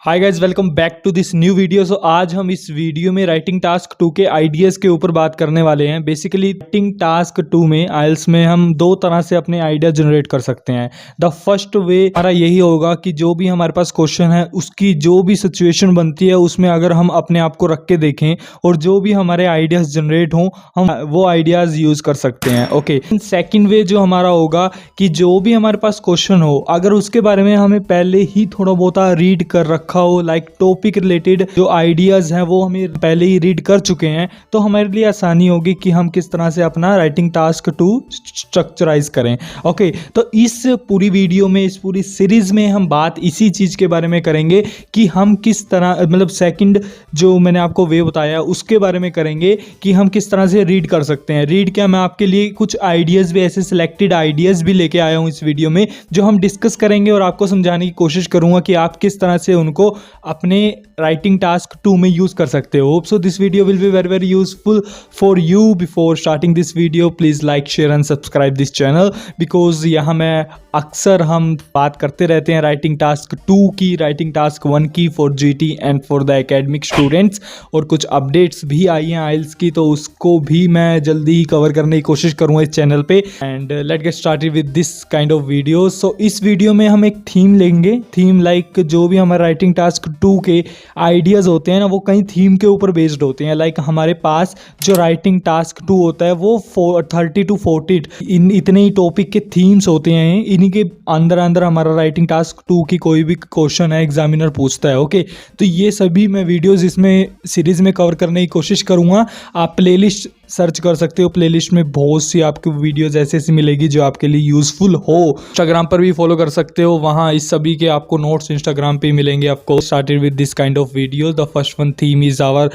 Hi guys, welcome back to this new video. So आज हम इस वीडियो में राइटिंग टास्क 2 के आइडियाज़ के ऊपर बात करने वाले हैं। बेसिकली राइटिंग टास्क 2 में आइल्स में हम दो तरह से अपने आइडिया जनरेट कर सकते हैं। द फर्स्ट वे हमारा यही होगा कि जो भी हमारे पास क्वेश्चन है उसकी जो भी सिचुएशन बनती है उसमें अगर हम अपने आप को रख के देखें और जो भी हमारे आइडियाज़ जनरेट हों हम वो आइडियाज़ यूज़ कर सकते हैं। ओके, सेकेंड वे जो हमारा होगा कि जो भी हमारे पास क्वेश्चन हो अगर उसके बारे में हमें पहले ही थोड़ा बहुत रीड कर रखा हो, लाइक टॉपिक रिलेटेड जो आइडियाज हैं वो हमें पहले ही रीड कर चुके हैं, तो हमारे लिए आसानी होगी कि हम किस तरह से अपना राइटिंग टास्क 2 स्ट्रक्चराइज करें। ओके, तो इस पूरी वीडियो में, इस पूरी सीरीज में हम बात इसी चीज के बारे में करेंगे कि हम किस तरह, मतलब सेकंड जो मैंने आपको वे बताया उसके बारे में करेंगे कि हम किस तरह से रीड कर सकते हैं। रीड क्या, मैं आपके लिए कुछ आइडियाज भी, ऐसे सिलेक्टेड आइडियाज भी लेके आया हूँ इस वीडियो में जो हम डिस्कस करेंगे और आपको समझाने की कोशिश करूंगा कि आप किस तरह से उनको अपने राइटिंग टास्क 2 में यूज कर सकते हो। Hope so this video will be very very useful for you. Before starting this video please like, share and subscribe this channel because यहाँ मैं अक्सर हम बात करते रहते हैं राइटिंग टास्क 2 की, राइटिंग टास्क 1 की for GT and for the academic students, और कुछ अपडेट्स भी आई हैं आइल्स की, तो उसको भी मैं जल्दी ही कवर करने की कोशिश करूँगा इस चैनल पे। And let get started with this kind of video. So इस वीडियो में हम एक थीम लेंगे। थीम लाइक जो भी हमारा राइटिंग टास्क 2 के आइडियाज़ होते हैं ना वो कई थीम के ऊपर बेस्ड होते हैं। लाइक हमारे पास जो राइटिंग टास्क 2 होता है वो 30 to 40 इतने ही टॉपिक के थीम्स होते हैं। इन्हीं के अंदर अंदर हमारा राइटिंग टास्क 2 की कोई भी क्वेश्चन है एग्जामिनर पूछता है। ओके, तो ये सभी मैं वीडियोज़ इसमें सीरीज़ में कवर करने की कोशिश करूँगा। आप प्लेलिस्ट सर्च कर सकते हो, प्लेलिस्ट में बहुत सी आपको वीडियोज़ ऐसी ऐसी मिलेगी जो आपके लिए यूज़फुल हो। इंस्टाग्राम पर भी फॉलो कर सकते हो, वहाँ इस सभी के आपको नोट्स इंस्टाग्राम पे मिलेंगे आपको। Started with this kind of video. The first one theme is our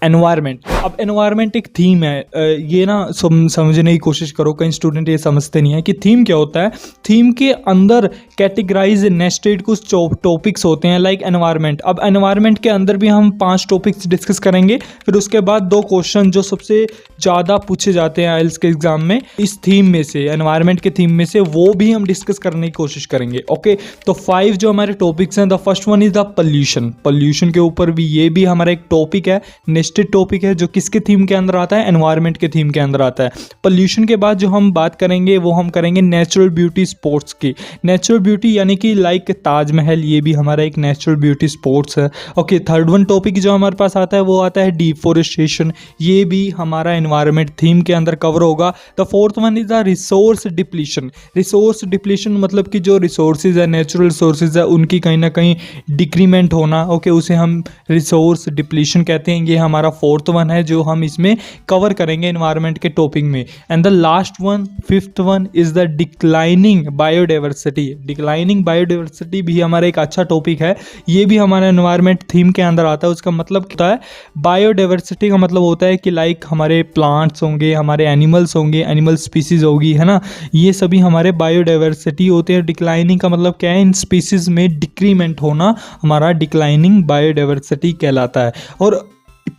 environment. अब एनवायरनमेंट एक थीम है, ये ना समझने की कोशिश करो, कई स्टूडेंट ये समझते नहीं है कि थीम क्या होता है। थीम के अंदर कैटेगराइज नेस्टेड कुछ टॉपिक्स होते हैं लाइक एनवायरनमेंट। अब एनवायरनमेंट के अंदर भी हम 5 टॉपिक्स डिस्कस करेंगे, फिर उसके बाद 2 क्वेश्चन जो सबसे ज़्यादा पूछे जाते हैं आइल्स के एग्जाम में इस थीम में से, एनवायरनमेंट के थीम में से, वो भी हम डिस्कस करने की कोशिश करेंगे। ओके, तो 5 जो हमारे टॉपिक्स हैं, the first one is the pollution. Pollution के ऊपर भी ये भी हमारा एक टॉपिक है, नेस्टेड टॉपिक है, जो किसके थीम के अंदर आता है, एनवायरनमेंट के थीम के अंदर आता है। पोल्यूशन के बाद जो हम बात करेंगे वो हम करेंगे नेचुरल ब्यूटी स्पोर्ट्स की। नेचुरल ब्यूटी यानी कि लाइक ताजमहल, ये भी हमारा एक नेचुरल ब्यूटी स्पोर्ट्स है। ओके, थर्ड वन टॉपिक जो हमारे पास आता है वो आता है डिफोरेस्टेशन, ये भी हमारा एनवायरनमेंट थीम के अंदर कवर होगा। The fourth one is the resource depletion. Resource depletion मतलब कि जो रिसोर्सेज है, नेचुरल रिसोर्सेज है, उनकी कहीं ना कहीं डिक्रीमेंट होना। ओके, उसे हम रिसोर्स डिप्लीशन कहते हैं। ये हमारा फोर्थ वन है जो हम इसमें कवर करेंगे एनवायरनमेंट के टॉपिक में। And the last one, fifth one is the declining biodiversity. Declining biodiversity भी हमारा एक अच्छा टॉपिक है, ये भी हमारा एनवायरनमेंट थीम के अंदर आता है। उसका मतलब क्या होता है, बायोडाइवर्सिटी का मतलब होता है कि लाइक हमारे प्लांट्स होंगे, हमारे एनिमल्स होंगे, एनिमल स्पीसीज होगी, है ना, ये सभी हमारे बायोडाइवर्सिटी होते हैं। डिक्लाइनिंग का मतलब क्या है, इन स्पीसीज में डिक्रीमेंट होना हमारा डिक्लाइनिंग बायोडाइवर्सिटी कहलाता है। और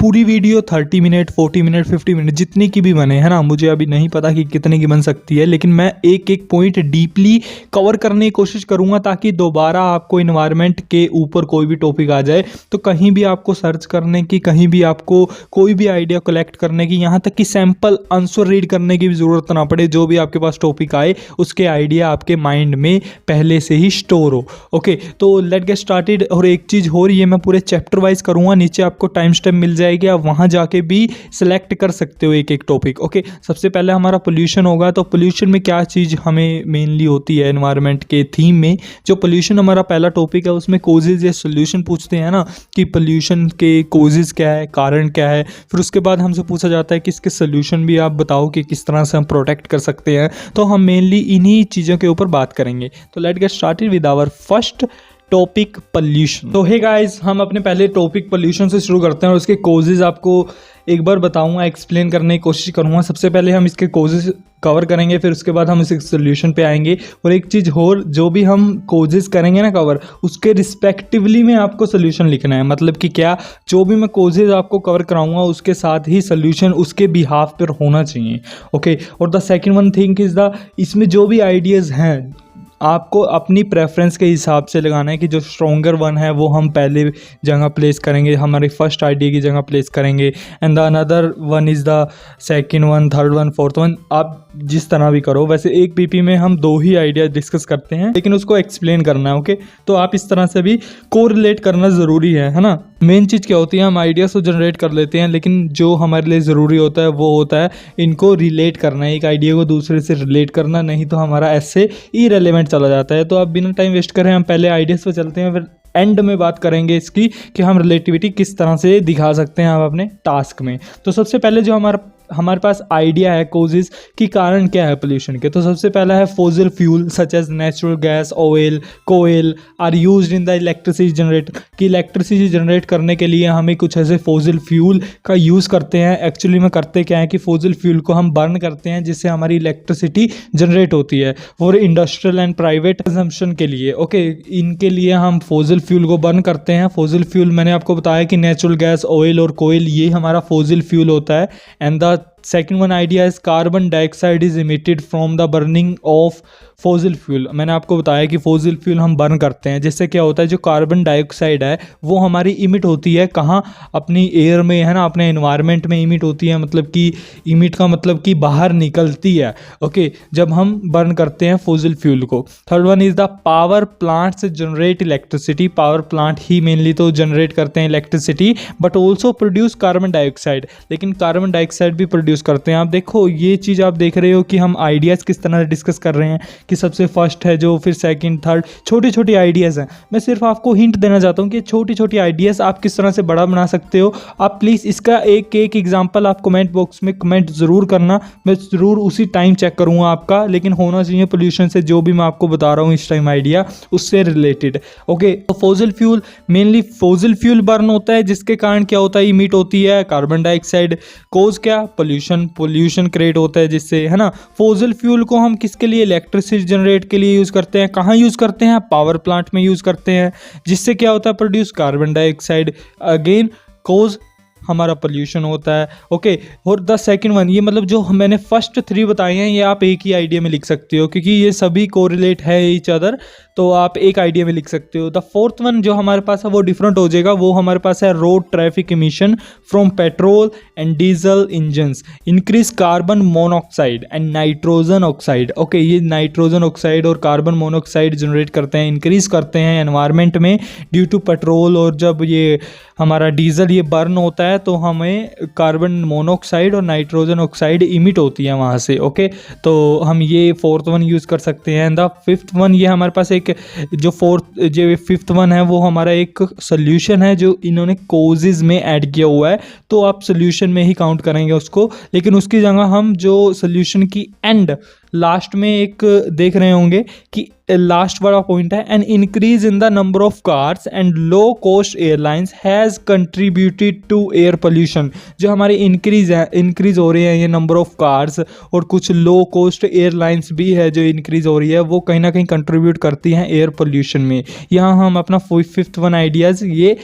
पूरी वीडियो 30 मिनट, 40 मिनट, 50 मिनट जितने की भी बने, है ना, मुझे अभी नहीं पता कि कितने की बन सकती है, लेकिन मैं एक एक पॉइंट डीपली कवर करने की कोशिश करूंगा ताकि दोबारा आपको एनवायरनमेंट के ऊपर कोई भी टॉपिक आ जाए तो कहीं भी आपको सर्च करने की, कहीं भी आपको कोई भी आइडिया कलेक्ट करने की, यहाँ तक कि सैम्पल आंसर रीड करने की भी ज़रूरत ना पड़े। जो भी आपके पास टॉपिक आए उसके आइडिया आपके माइंड में पहले से ही स्टोर हो। ओके, तो लेट गेट स्टार्टेड। और एक चीज़ हो रही है, मैं पूरे चैप्टर वाइज करूँगा, नीचे आपको टाइम स्टैम्प मिल जाएगी, आप वहां जाके भी सिलेक्ट कर सकते हो एक एक टॉपिक। ओके, सबसे पहले हमारा पोल्यूशन होगा। तो पोल्यूशन में क्या चीज़ हमें मेनली होती है एनवायरनमेंट के थीम में, जो पोल्यूशन हमारा पहला टॉपिक है उसमें कोजेज या सोल्यूशन पूछते हैं ना, कि पोल्यूशन के कोजेज क्या है, कारण क्या है। फिर उसके बाद हमसे पूछा जाता है कि इसके सोल्यूशन भी आप बताओ कि किस तरह से हम प्रोटेक्ट कर सकते हैं। तो हम मेनली इन्हीं चीज़ों के ऊपर बात करेंगे। तो let get started with our first topic pollution. तो हे गाइस, हम अपने पहले टॉपिक पोल्यूशन से शुरू करते हैं और उसके कॉजेज आपको एक बार बताऊंगा, एक्सप्लेन करने की कोशिश करूंगा। सबसे पहले हम इसके कॉजेज कवर करेंगे, फिर उसके बाद हम इसके सोल्यूशन पे आएंगे। और एक चीज़ और, जो भी हम कॉजेज करेंगे ना कवर, उसके रिस्पेक्टिवली में आपको सोल्यूशन लिखना है। मतलब कि क्या, जो भी मैं कॉजेज आपको कवर कराऊंगा उसके साथ ही सोल्यूशन उसके बिहाफ पर होना चाहिए। ओके, और the second one thing is the, इसमें जो भी आइडियाज़ हैं आपको अपनी प्रेफरेंस के हिसाब से लगाना है कि जो स्ट्रॉन्गर वन है वो हम पहले जगह प्लेस करेंगे, हमारी फर्स्ट आइडिया की जगह प्लेस करेंगे, and the another one is the second one, third one, fourth one. आप जिस तरह भी करो। वैसे एक पीपी में हम 2 ही आइडिया डिस्कस करते हैं, लेकिन उसको एक्सप्लेन करना है। ओके, तो आप इस तरह से भी कोरिलेट करना ज़रूरी है ना। मेन चीज़ क्या होती है, हम आइडियाज़ तो जनरेट कर लेते हैं, लेकिन जो हमारे लिए ज़रूरी होता है वो होता है इनको रिलेट करना, एक आइडिया को दूसरे से रिलेट करना, नहीं तो हमारा ऐसे इरेलेवेंट चला जाता है। तो आप बिना टाइम वेस्ट करें हम पहले आइडियाज़ पे चलते हैं, फिर एंड में बात करेंगे इसकी कि हम रिलेटिविटी किस तरह से दिखा सकते हैं हम अपने टास्क में। तो सबसे पहले जो हमारे पास आइडिया है कोजेस की कारण क्या है पोल्यूशन के, तो सबसे पहला है fossil fuel such as natural gas, oil, coal are used in the electricity generate, कि इलेक्ट्रिसिटी जनरेट करने के लिए हमें कुछ ऐसे फॉसिल फ्यूल का यूज़ करते हैं। एक्चुअली में करते क्या है कि फॉसिल फ्यूल को हम बर्न करते हैं जिससे हमारी इलेक्ट्रिसिटी जनरेट होती है और इंडस्ट्रियल एंड प्राइवेट कंजम्पशन के लिए। ओके, इनके लिए हम फॉसिल फ्यूल को बर्न करते हैं। फॉसिल फ्यूल मैंने आपको बताया कि नेचुरल गैस, ऑयल और कोयल ये हमारा फॉसिल फ्यूल होता है। And the second one idea is carbon dioxide is emitted from the burning of fossil fuel. मैंने आपको बताया कि फॉसिल फ्यूल हम बर्न करते हैं, जिससे क्या होता है जो कार्बन डाइऑक्साइड है वो हमारी इमिट होती है कहाँ, अपनी एयर में है ना, अपने एनवायरनमेंट में इमिट होती है, मतलब कि इमिट का मतलब कि बाहर निकलती है। ओके, जब हम बर्न करते हैं फॉसिल फ्यूल को। Third one is the power plants generate electricity. Power plant he mainly तो जनरेट करते हैं electricity, but also produce carbon dioxide, लेकिन कार्बन डाइऑक्साइड भी प्रोड्यूस करते हैं। आप देखो ये चीज़ आप देख रहे हो कि हम आइडियाज़ किस तरह से डिस्कस कर रहे हैं कि सबसे फर्स्ट है जो, फिर सेकंड, थर्ड, छोटी छोटी आइडियाज़ हैं। मैं सिर्फ आपको हिंट देना चाहता हूँ कि छोटी छोटी आइडियाज़ आप किस तरह से बड़ा बना सकते हो। आप प्लीज़ इसका एक एक एग्जांपल आप कमेंट बॉक्स में कमेंट ज़रूर करना, मैं ज़रूर उसी टाइम चेक करूँगा आपका, लेकिन होना चाहिए पोल्यूशन से जो भी मैं आपको बता रहा हूँ इस टाइम आइडिया उससे रिलेटेड। ओके, तो fossil fuel, mainly fossil fuel burn होता है जिसके कारण क्या होता है, इमिट होती है कार्बन डाइऑक्साइड। कोज क्या, पोल्यूशन क्रिएट होता है जिससे, है ना। फॉसिल फ्यूल को हम किसके लिए, इलेक्ट्रिसिटी जनरेट के लिए यूज़ करते हैं। कहाँ यूज़ करते हैं, पावर प्लांट में यूज़ करते हैं, जिससे क्या होता है, प्रोड्यूस कार्बन डाइऑक्साइड। अगेन कोज हमारा पोल्यूशन होता है। ओके, और द सेकंड वन, ये मतलब जो मैंने फर्स्ट 3 बताए हैं ये आप एक ही आइडिया में लिख सकते हो क्योंकि ये सभी कोरिलेट है ईच अदर, तो आप एक आइडिया में लिख सकते हो। द फोर्थ वन जो हमारे पास है वो डिफरेंट हो जाएगा, वो हमारे पास है road traffic emission from petrol and diesel engines increase carbon monoxide and nitrogen oxide. Okay, ये नाइट्रोजन ऑक्साइड और कार्बन मोनोऑक्साइड जनरेट करते हैं, इंक्रीज करते हैं एनवायरनमेंट में ड्यू टू पेट्रोल, और जब ये हमारा डीजल ये बर्न होता है तो हमें कार्बन मोनोऑक्साइड और नाइट्रोजन ऑक्साइड इमिट होती है वहाँ से। ओके, तो हम ये फोर्थ वन यूज़ कर सकते हैं। द फिफ्थ वन, ये हमारे पास एक जो फिफ्थ वन है वो हमारा एक सोल्यूशन है जो इन्होंने कोजेज में ऐड किया हुआ है, तो आप सोल्यूशन में ही काउंट करेंगे उसको, लेकिन उसकी जगह हम जो सोल्यूशन की एंड लास्ट में एक देख रहे होंगे कि लास्ट वाला पॉइंट है, an increase in the number of cars and low cost airlines has contributed to air pollution. जो हमारे इंक्रीज हो रहे हैं ये नंबर ऑफ कार्स, और कुछ लो कॉस्ट एयरलाइंस भी है जो इंक्रीज हो रही है, वो कहीं ना कहीं कंट्रीब्यूट करती हैं एयर पोल्यूशन में। यहाँ हम अपना फिफ्थ वन आइडियाज़ ये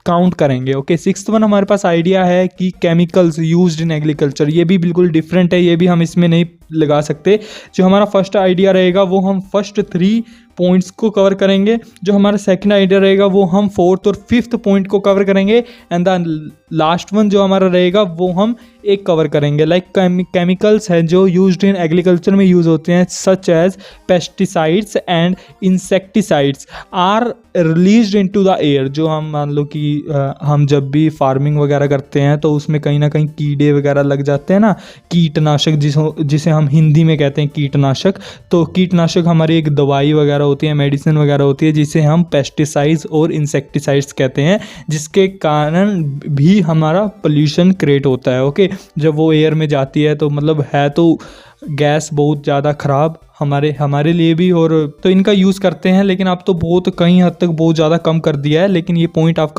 काउंट करेंगे। ओके, सिक्स्थ वन हमारे पास आइडिया है कि केमिकल्स यूज्ड इन एग्रीकल्चर, ये भी बिल्कुल डिफरेंट है, ये भी हम इसमें नहीं लगा सकते। जो हमारा फर्स्ट आइडिया रहेगा वो हम फर्स्ट 3 पॉइंट्स को कवर करेंगे, जो हमारा सेकंड आइडिया रहेगा वो हम फोर्थ और फिफ्थ पॉइंट को कवर करेंगे, एंड द लास्ट वन जो हमारा रहेगा वो हम एक कवर करेंगे। लाइक केमिकल्स हैं जो यूज्ड इन एग्रीकल्चर में यूज़ होते हैं, such as pesticides and insecticides are released into the air. जो हम मान लो कि हम जब भी फार्मिंग वगैरह करते हैं तो उसमें कहीं ना कहीं कीड़े वगैरह लग जाते हैं ना, कीटनाशक जिसे हम हिंदी में कहते हैं कीटनाशक। तो कीटनाशक हमारी एक दवाई वगैरह होती है, मेडिसिन वगैरह होती है, जिसे हम पेस्टिसाइड्स और इंसेक्टिसाइड्स कहते हैं, जिसके कारण भी हमारा पोल्यूशन क्रिएट होता है। ओके, जब वो एयर में जाती है तो मतलब है तो गैस बहुत ज़्यादा ख़राब हमारे लिए भी, और तो इनका यूज़ करते हैं, लेकिन आप तो बहुत कहीं हद तक बहुत ज़्यादा कम कर दिया है, लेकिन ये पॉइंट आप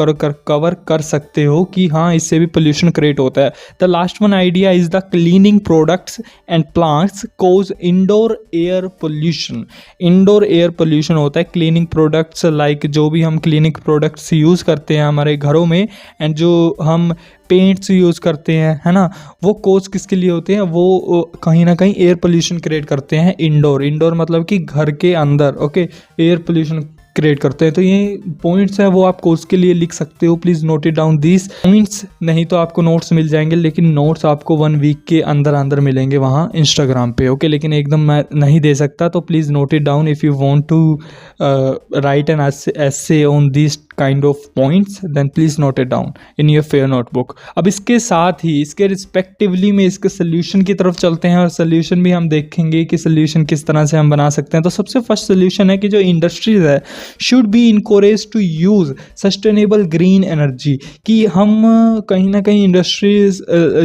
कवर कर सकते हो कि हाँ इससे भी पोल्यूशन क्रिएट होता है। The last one idea is the cleaning products and plants cause indoor air pollution. Indoor air pollution होता है क्लीनिंग प्रोडक्ट्स, लाइक जो भी हम क्लीनिंग प्रोडक्ट्स यूज़ करते हैं हमारे घरों में, एंड जो हम पेंट्स यूज़ करते हैं, है ना, वो कोज किसके लिए होते हैं, वो कहीं ना कहीं एयर पोल्यूशन क्रिएट करते हैं इंडोर इंडोर मतलब कि घर के अंदर, ओके, एयर पोल्यूशन क्रिएट करते हैं। तो ये पॉइंट्स हैं वो आपको उसके लिए लिख सकते हो, please note it down this points. नहीं तो आपको नोट्स मिल जाएंगे, लेकिन नोट्स आपको 1 वीक के अंदर अंदर मिलेंगे वहाँ इंस्टाग्राम पे, ओके। लेकिन एकदम मैं नहीं दे सकता, तो please note it down if you want to write an essay on this kind of points, then please note it down in your fair notebook. अब इसके साथ ही इसके रिस्पेक्टिवली में इसके सोल्यूशन की तरफ चलते हैं, और सोल्यूशन भी हम देखेंगे कि सोल्यूशन किस तरह से हम बना सकते हैं। तो सबसे फर्स्ट सोल्यूशन है कि जो इंडस्ट्रीज़ है should be encourage to use sustainable green energy, कि हम कहीं ना कहीं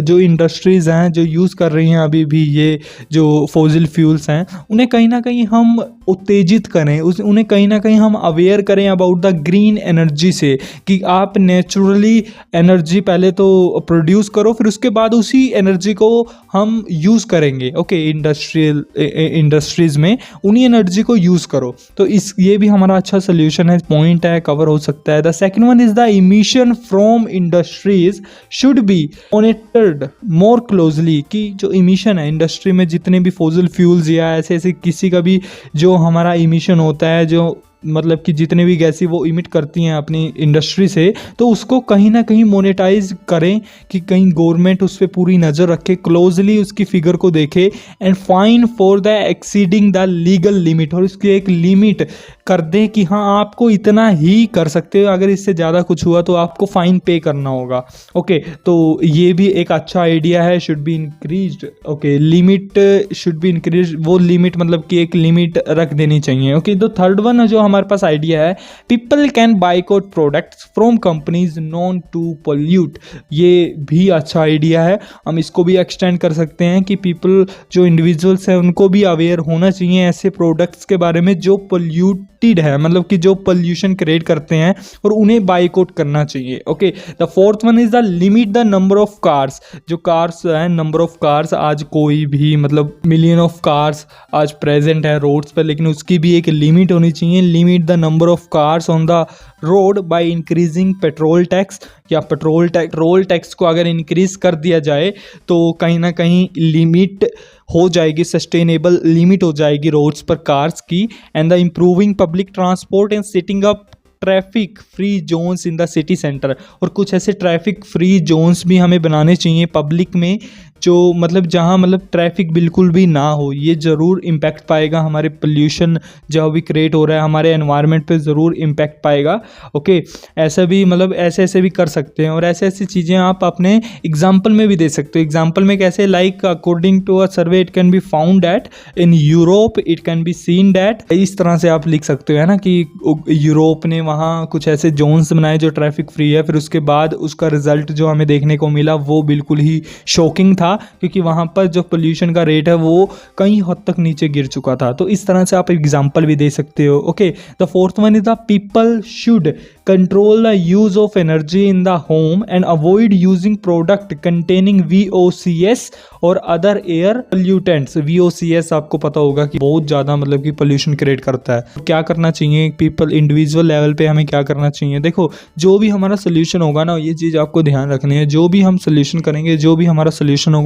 जो इंडस्ट्रीज़ हैं जो यूज़ कर रही हैं अभी भी ये जो फॉसिल फ्यूल्स हैं, उन्हें कहीं ना कहीं हम उत्तेजित करें, उन्हें कहीं ना कहीं हम अवेयर करें अबाउट द ग्रीन एनर्जी से, कि आप नेचुरली एनर्जी पहले तो प्रोड्यूस करो, फिर उसके बाद उसी एनर्जी को हम यूज़ करेंगे, ओके। इंडस्ट्रीज़ में उन्हीं एनर्जी को यूज़ करो। तो ये भी हमारा अच्छा सोल्यूशन है, पॉइंट है, कवर हो सकता है। The second one is the emission from industries should be monitored more closely, कि जो इमिशन है इंडस्ट्री में जितने भी फॉसिल फ्यूल्स या ऐसे ऐसे किसी का भी जो हमारा इमिशन होता है, जो मतलब कि जितने भी गैसें वो इमिट करती हैं अपनी इंडस्ट्री से, तो उसको कहीं ना कहीं मोनेटाइज करें, कि कहीं गवर्नमेंट उस पर पूरी नज़र रखे, क्लोजली उसकी फिगर को देखे, and fine for the exceeding the legal limit, और उसकी एक लिमिट कर दें कि हाँ आपको इतना ही कर सकते हो, अगर इससे ज़्यादा कुछ हुआ तो आपको फ़ाइन पे करना होगा, ओके। तो ये भी एक अच्छा आइडिया है, should be increased, okay, limit should be increase, वो लिमिट मतलब कि एक लिमिट रख देनी चाहिए, ओके। तो थर्ड वन जो हमारे पास आइडिया है, people can boycott products from companies known to pollute, ये भी अच्छा आइडिया है। हम इसको भी एक्सटेंड कर सकते हैं कि पीपल जो इंडिविजुअल्स हैं उनको भी अवेयर होना चाहिए ऐसे प्रोडक्ट्स के बारे में जो पोल्यूटेड है, मतलब कि जो पोल्यूशन क्रिएट करते हैं, और उन्हें बाइकआउट करना चाहिए, okay. The fourth one is the limit the number of cars, जो कार्स हैं, नंबर ऑफ कार्स, आज कोई भी मतलब मिलियन ऑफ कार्स आज प्रेजेंट है रोड्स पर, लेकिन उसकी भी एक लिमिट होनी चाहिए। Limit the number of cars on the road by increasing petrol tax, या पेट्रोल टैक्स को अगर इंक्रीज कर दिया जाए तो कहीं ना कहीं लिमिट हो जाएगी, सस्टेनेबल लिमिट हो जाएगी रोड्स पर कार्स की। And the improving public transport and setting up traffic free zones in the city centre, और कुछ ऐसे ट्रैफिक फ्री जोन्स भी हमें बनाने चाहिए पब्लिक में, जो मतलब जहाँ मतलब ट्रैफिक बिल्कुल भी ना हो। ये ज़रूर इम्पैक्ट पाएगा, हमारे पोल्यूशन जो भी क्रिएट हो रहा है हमारे एनवायरनमेंट पे ज़रूर इम्पैक्ट पाएगा, ओके। ऐसा भी मतलब ऐसे भी कर सकते हैं, और ऐसे ऐसी चीज़ें आप अपने एग्जाम्पल में भी दे सकते हो। एग्जाम्पल में कैसे, like according to a survey it can be found that in Europe it can be seen that, इस तरह से आप लिख सकते हो, है ना, कि यूरोप ने वहाँ कुछ ऐसे जोन्स बनाए जो ट्रैफिक फ्री है, फिर उसके बाद उसका रिजल्ट जो हमें देखने को मिला वो बिल्कुल ही शॉकिंग था, क्योंकि वहाँ पर जो पोल्यूशन का रेट है वो कई हद तक नीचे गिर चुका था। तो इस तरह से आप एग्जाम्पल भी दे सकते हो, okay. The fourth one is the people should control the use of energy in the home and avoid using product containing VOCs और अदर एयर पोल्यूटेंट्स। VOCs आपको पता होगा कि बहुत ज़्यादा मतलब कि पोल्यूशन क्रिएट करता है। क्या करना चाहिए पीपल, इंडिविजुअल लेवल पे हमें क्या करना चाहिए? देखो, जो भी हमारा सोल्यूशन होगा ना, ये चीज़ आपको ध्यान रखनी है, जो भी हम सोल्यूशन करेंगे, जो भी हमारा सोल्यूशन होगा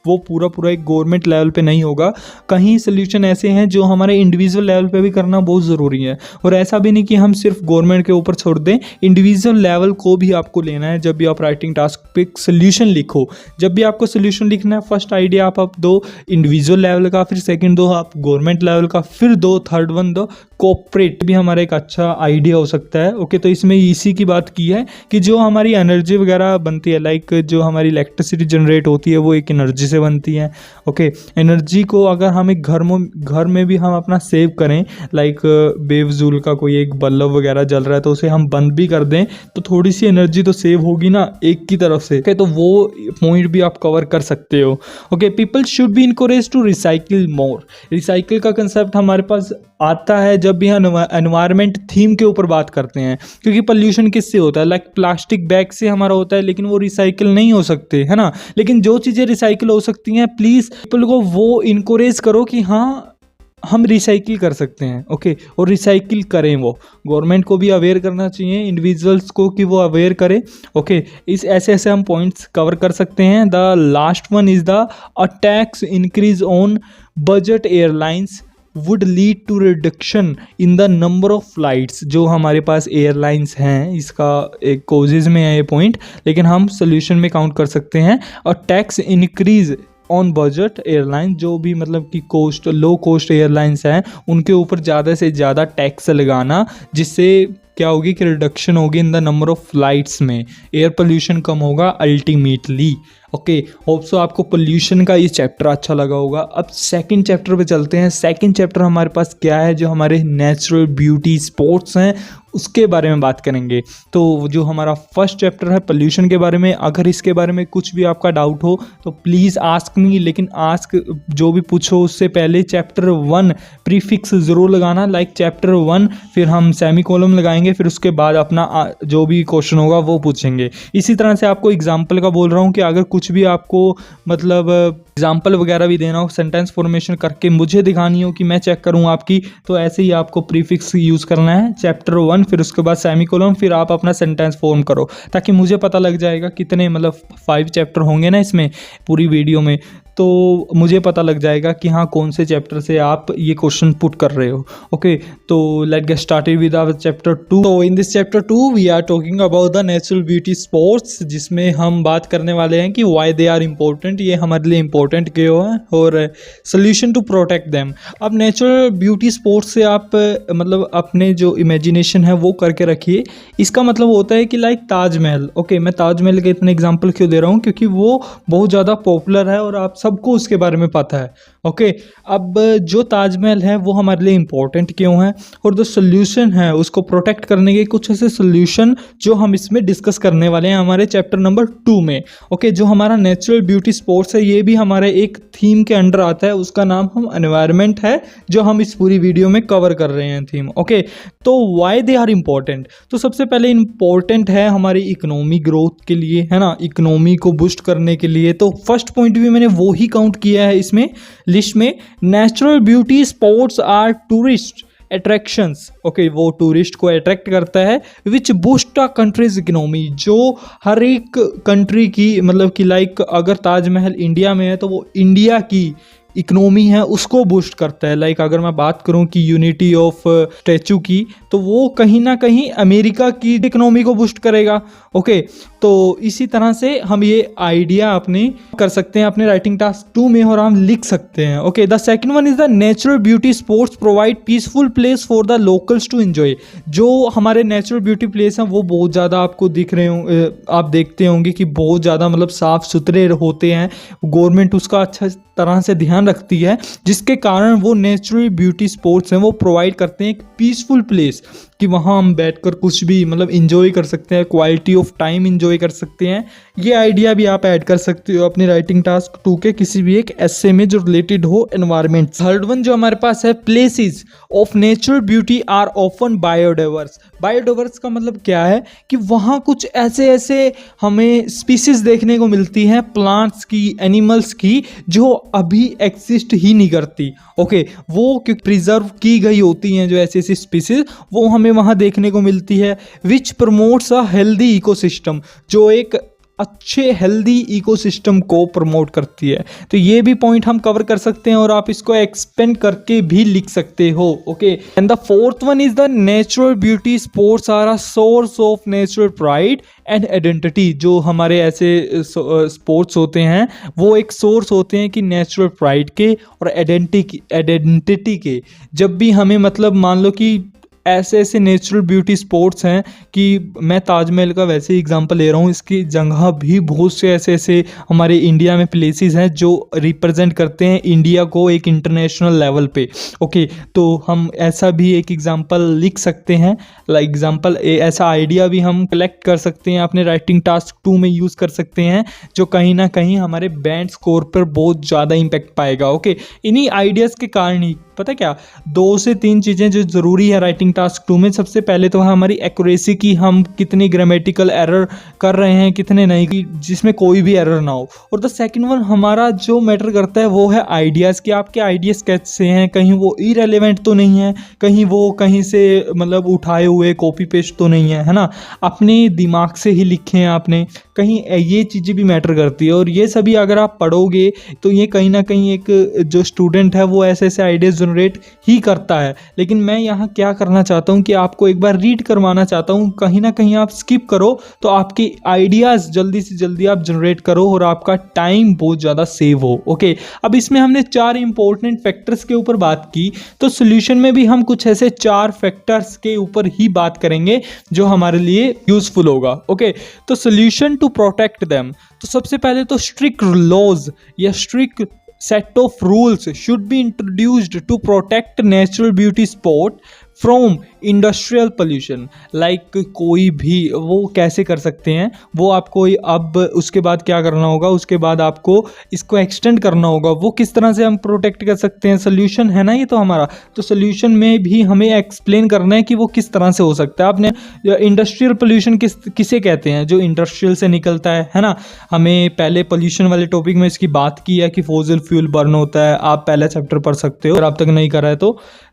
वो पूरा एक गवर्नमेंट लेवल पे नहीं होगा। कहीं सोल्यूशन ऐसे हैं जो हमारे इंडिविजुअल लेवल पे भी करना बहुत ज़रूरी है, और ऐसा भी नहीं कि हम सिर्फ गवर्नमेंट के ऊपर छोड़ दें, इंडिविजुअल लेवल को भी आपको लेना है। जब भी आप राइटिंग टास्क पे सोल्यूशन लिखो, जब भी आपको सोल्यूशन लिखना है, फर्स्ट आइडिया आप दो इंडिविजुअल लेवल का, फिर सेकेंड दो आप गवर्नमेंट लेवल का, फिर दो थर्ड वन दो कॉर्पोरेट, भी हमारा एक अच्छा आइडिया हो सकता है, ओके। तो इसमें इसी की बात की है कि जो हमारी एनर्जी वगैरह बनती है, लाइक जो हमारी इलेक्ट्रिसिटी जनरेट होती है वो एक एनर्जी से बनती है, ओके। एनर्जी को अगर हम एक घर में भी हम अपना सेव करें, लाइक बेफजूल का कोई एक बल्ब वगैरह जल रहा है तो उसे हम बंद भी कर दें, तो थोड़ी सी एनर्जी तो सेव होगी ना एक की तरफ से, ओके। तो वो पॉइंट भी आप कवर कर सकते हो, okay. People should be encourage to recycle more. Recycle का कंसेप्ट हमारे पास आता है जब भी हम एनवायरनमेंट थीम के ऊपर बात करते हैं, क्योंकि पोल्यूशन किससे होता है, लाइक प्लास्टिक बैग से हमारा होता है, लेकिन वो रिसाइकिल नहीं हो सकते, है ना। लेकिन जो चीज़ें रिसाइकिल हो सकती हैं, प्लीज़ पीपल को वो इनकरेज करो कि हाँ हम रिसाइकिल कर सकते हैं, ओके, और रिसाइकिल करें। वो गवर्नमेंट को भी अवेयर करना चाहिए, इंडिविजुअल्स को कि वो अवेयर करें, ओके। इस ऐसे हम पॉइंट्स कवर कर सकते हैं। The last one is the a tax increase on budget airlines would lead to reduction in the number of flights. जो हमारे पास एयरलाइंस हैं, इसका एक कोजेज में है ये पॉइंट, लेकिन हम सोल्यूशन में काउंट कर सकते हैं। और tax increase on budget airline, जो भी मतलब कि कोस्ट लो कोस्ट एयरलाइंस हैं उनके ऊपर ज़्यादा से ज़्यादा टैक्स लगाना, जिससे क्या होगी कि रिडक्शन होगी इन द नंबर ऑफ फ्लाइट्स में, एयर पोल्यूशन कम होगा अल्टीमेटली। ओके, होप सो आपको पोल्यूशन का ये चैप्टर अच्छा लगा होगा। अब सेकंड चैप्टर पे चलते हैं। सेकंड चैप्टर हमारे पास क्या है, जो हमारे नेचुरल ब्यूटी स्पोर्ट्स हैं उसके बारे में बात करेंगे। तो जो हमारा फर्स्ट चैप्टर है पोल्यूशन के बारे में, अगर इसके बारे में कुछ भी आपका डाउट हो तो प्लीज़ आस्क मी, लेकिन आस्क जो भी पूछो उससे पहले चैप्टर 1 प्रीफिक्स ज़रूर लगाना, लाइक चैप्टर 1, फिर हम सेमीकोलन लगाएंगे, फिर उसके बाद अपना जो भी क्वेश्चन होगा वो पूछेंगे। इसी तरह से आपको एग्जाम्पल का बोल रहा हूँ कि अगर कुछ भी आपको मतलब एग्जाम्पल वगैरह भी देना हो, सेंटेंस फॉर्मेशन करके मुझे दिखानी हो कि मैं चेक करूँ आपकी, तो ऐसे ही आपको प्रीफिक्स यूज़ करना है। चैप्टर 1, फिर उसके बाद सेमीकोलन, फिर आप अपना सेंटेंस फॉर्म करो, ताकि मुझे पता लग जाएगा कितने मतलब 5 चैप्टर होंगे ना इसमें पूरी वीडियो में, तो मुझे पता लग जाएगा कि हाँ कौन से चैप्टर से आप ये क्वेश्चन पुट कर रहे हो। ओके, तो let get started with our chapter 2। तो in this chapter 2 we are talking about the natural beauty sports, जिसमें हम बात करने वाले हैं कि व्हाई दे आर इम्पोर्टेंट, ये हमारे लिए इम्पोर्टेंट क्यों है, और सोल्यूशन टू प्रोटेक्ट देम। अब नेचुरल ब्यूटी स्पोर्ट्स से आप मतलब अपने जो इमेजिनेशन है वो करके रखिए। इसका मतलब होता है कि लाइक ताजमहल। ओके, मैं ताजमहल के इतने एग्जाम्पल क्यों दे रहा हूँ, क्योंकि वो बहुत ज़्यादा पॉपुलर है और आप सबको उसके बारे में पता है। ओके, अब जो ताजमहल है वो हमारे लिए इम्पोर्टेंट क्यों है, और जो सोल्यूशन है उसको प्रोटेक्ट करने के कुछ ऐसे सोल्यूशन जो हम इसमें डिस्कस करने वाले हैं हमारे चैप्टर नंबर 2 में। ओके, जो हमारा नेचुरल ब्यूटी स्पोर्ट्स है ये भी हमारे एक थीम के अंडर आता है, उसका नाम हम एनवायरनमेंट है, जो हम इस पूरी वीडियो में कवर कर रहे हैं थीम। ओके, तो व्हाई दे आर इम्पोर्टेंट, तो सबसे पहले इम्पोर्टेंट है हमारी इकोनॉमी ग्रोथ के लिए, है ना, इकोनॉमी को बूस्ट करने के लिए। तो फर्स्ट पॉइंट भी मैंने वो ही काउंट किया है इसमें लिस्ट में। Natural beauty spots are tourist attractions. Okay, वो टूरिस्ट को अट्रैक्ट करता है, which boost a country's economy, जो हर एक कंट्री की मतलब कि लाइक अगर ताजमहल इंडिया में है तो वो इंडिया की इकोनॉमी है उसको बूस्ट करता है। लाइक अगर मैं बात करूं कि यूनिटी ऑफ स्टैचू की, तो वो कहीं ना कहीं अमेरिका की इकोनॉमी को बूस्ट करेगा। ओके, तो इसी तरह से हम ये आइडिया अपने कर सकते हैं अपने राइटिंग टास्क 2 में, और हम लिख सकते हैं। Okay, the second one is the natural beauty sports provide peaceful place for the locals to enjoy. जो हमारे नेचुरल ब्यूटी प्लेस हैं वो बहुत ज़्यादा आपको दिख रहे होंगे, आप देखते होंगे कि बहुत ज़्यादा मतलब साफ़ सुथरे होते हैं, गवर्नमेंट उसका अच्छा तरह से ध्यान रखती है, जिसके कारण वो नेचुरल ब्यूटी स्पोर्ट्स हैं वो प्रोवाइड करते हैं एक पीसफुल प्लेस कि वहाँ हम बैठकर कुछ भी मतलब इंजॉय कर सकते हैं, क्वालिटी ऑफ टाइम इंजॉय कर सकते हैं। ये आइडिया भी आप ऐड कर सकते हो अपनी राइटिंग टास्क 2 के किसी भी एक एस्से में जो रिलेटेड हो एनवायरनमेंट। थर्ड वन जो हमारे पास है, places of natural beauty are often biodiverse. Biodiverse का मतलब क्या है कि वहाँ कुछ ऐसे हमें स्पीसीज देखने को मिलती हैं प्लांट्स की, एनिमल्स की, जो अभी एग्जिस्ट ही नहीं करती। ओके, वो क्योंकि प्रिजर्व की गई होती हैं जो ऐसी स्पीसीज, वो हमें वहाँ देखने को मिलती है। विच प्रमोट्स अ हेल्दी इकोसिस्टम, जो एक अच्छे हेल्दी इकोसिस्टम को प्रमोट करती है। तो ये भी पॉइंट हम कवर कर सकते हैं और आप इसको एक्सपेंड करके भी लिख सकते हो। Okay, and the fourth one is the natural beauty sports are a source of natural pride and identity. जो हमारे ऐसे स्पोर्ट्स होते हैं वो एक सोर्स होते हैं कि नेचुरल प्राइड के और आइडेंटिटी के। जब भी हमें मतलब मान लो कि ऐसे नेचुरल ब्यूटी स्पोर्ट्स हैं कि मैं ताजमहल का वैसे ही एग्जांपल ले रहा हूँ, इसकी जगह भी बहुत से ऐसे हमारे इंडिया में प्लेसेस हैं जो रिप्रेजेंट करते हैं इंडिया को एक इंटरनेशनल लेवल पे। ओके, तो हम ऐसा भी एक एग्जांपल लिख सकते हैं, लाइक एग्जांपल ऐसा आइडिया भी हम कलेक्ट कर सकते हैं, अपने राइटिंग टास्क 2 में यूज़ कर सकते हैं, जो कहीं ना कहीं हमारे बैंड स्कोर पर बहुत ज़्यादा इम्पैक्ट पाएगा। ओके, इन्हीं आइडियाज़ के कारण ही पता क्या 2 से 3 चीज़ें जो ज़रूरी है राइटिंग टास्क 2 में। सबसे पहले तो हमारी एक्यूरेसी की, हम कितनी ग्रामेटिकल एरर कर रहे हैं कितने नहीं, जिसमें कोई भी एरर ना हो। और द सेकंड वन हमारा जो मैटर करता है वो है आइडियाज़, कि आपके आइडियाज़ कैसे हैं, कहीं वो इरेलेवेंट तो नहीं है, कहीं वो कहीं से मतलब उठाए हुए, कॉपी पेस्ट तो नहीं है ना, अपने दिमाग से ही लिखे हैं आपने, कहीं ये चीज़ें भी मैटर करती है। और ये सभी अगर आप पढ़ोगे तो ये कहीं ना कहीं एक जो स्टूडेंट है वो ऐसे ऐसे आइडियाज़ जनरेट ही करता है। लेकिन मैं यहाँ क्या करना चाहता हूँ कि आपको एक बार रीड करवाना चाहता हूँ, कहीं ना कहीं आप स्किप करो तो आपके आइडियाज़ जल्दी से जल्दी आप जनरेट करो और आपका टाइम बहुत ज़्यादा सेव हो। ओके, अब इसमें हमने 4 इंपॉर्टेंट फैक्टर्स के ऊपर बात की, तो सोल्यूशन में भी हम कुछ ऐसे 4 फैक्टर्स के ऊपर ही बात करेंगे जो हमारे लिए यूजफुल होगा। ओके, तो सोल्यूशन टू प्रोटेक्ट देम, तो सबसे पहले तो स्ट्रिक्ट लॉज या strict set of rules should be introduced to protect natural beauty spot from industrial pollution. Like कोई भी वो कैसे कर सकते हैं वो आपको अब उसके बाद क्या करना होगा, उसके बाद आपको इसको एक्सटेंड करना होगा। वो किस तरह से हम प्रोटेक्ट कर सकते हैं, सोल्यूशन है ना ये तो हमारा, तो सोल्यूशन में भी हमें एक्सप्लेन करना है कि वो किस तरह से हो सकता है। आपने इंडस्ट्रियल पोल्यूशन किसे कहते हैं, जो इंडस्ट्रियल से निकलता है ना। हमें पहले पोल्यूशन वाले टॉपिक में इसकी बात की है कि फॉसिल फ्यूल बर्न होता है, आप पहला चैप्टर पढ़ सकते हो अगर आप तक नहीं करा है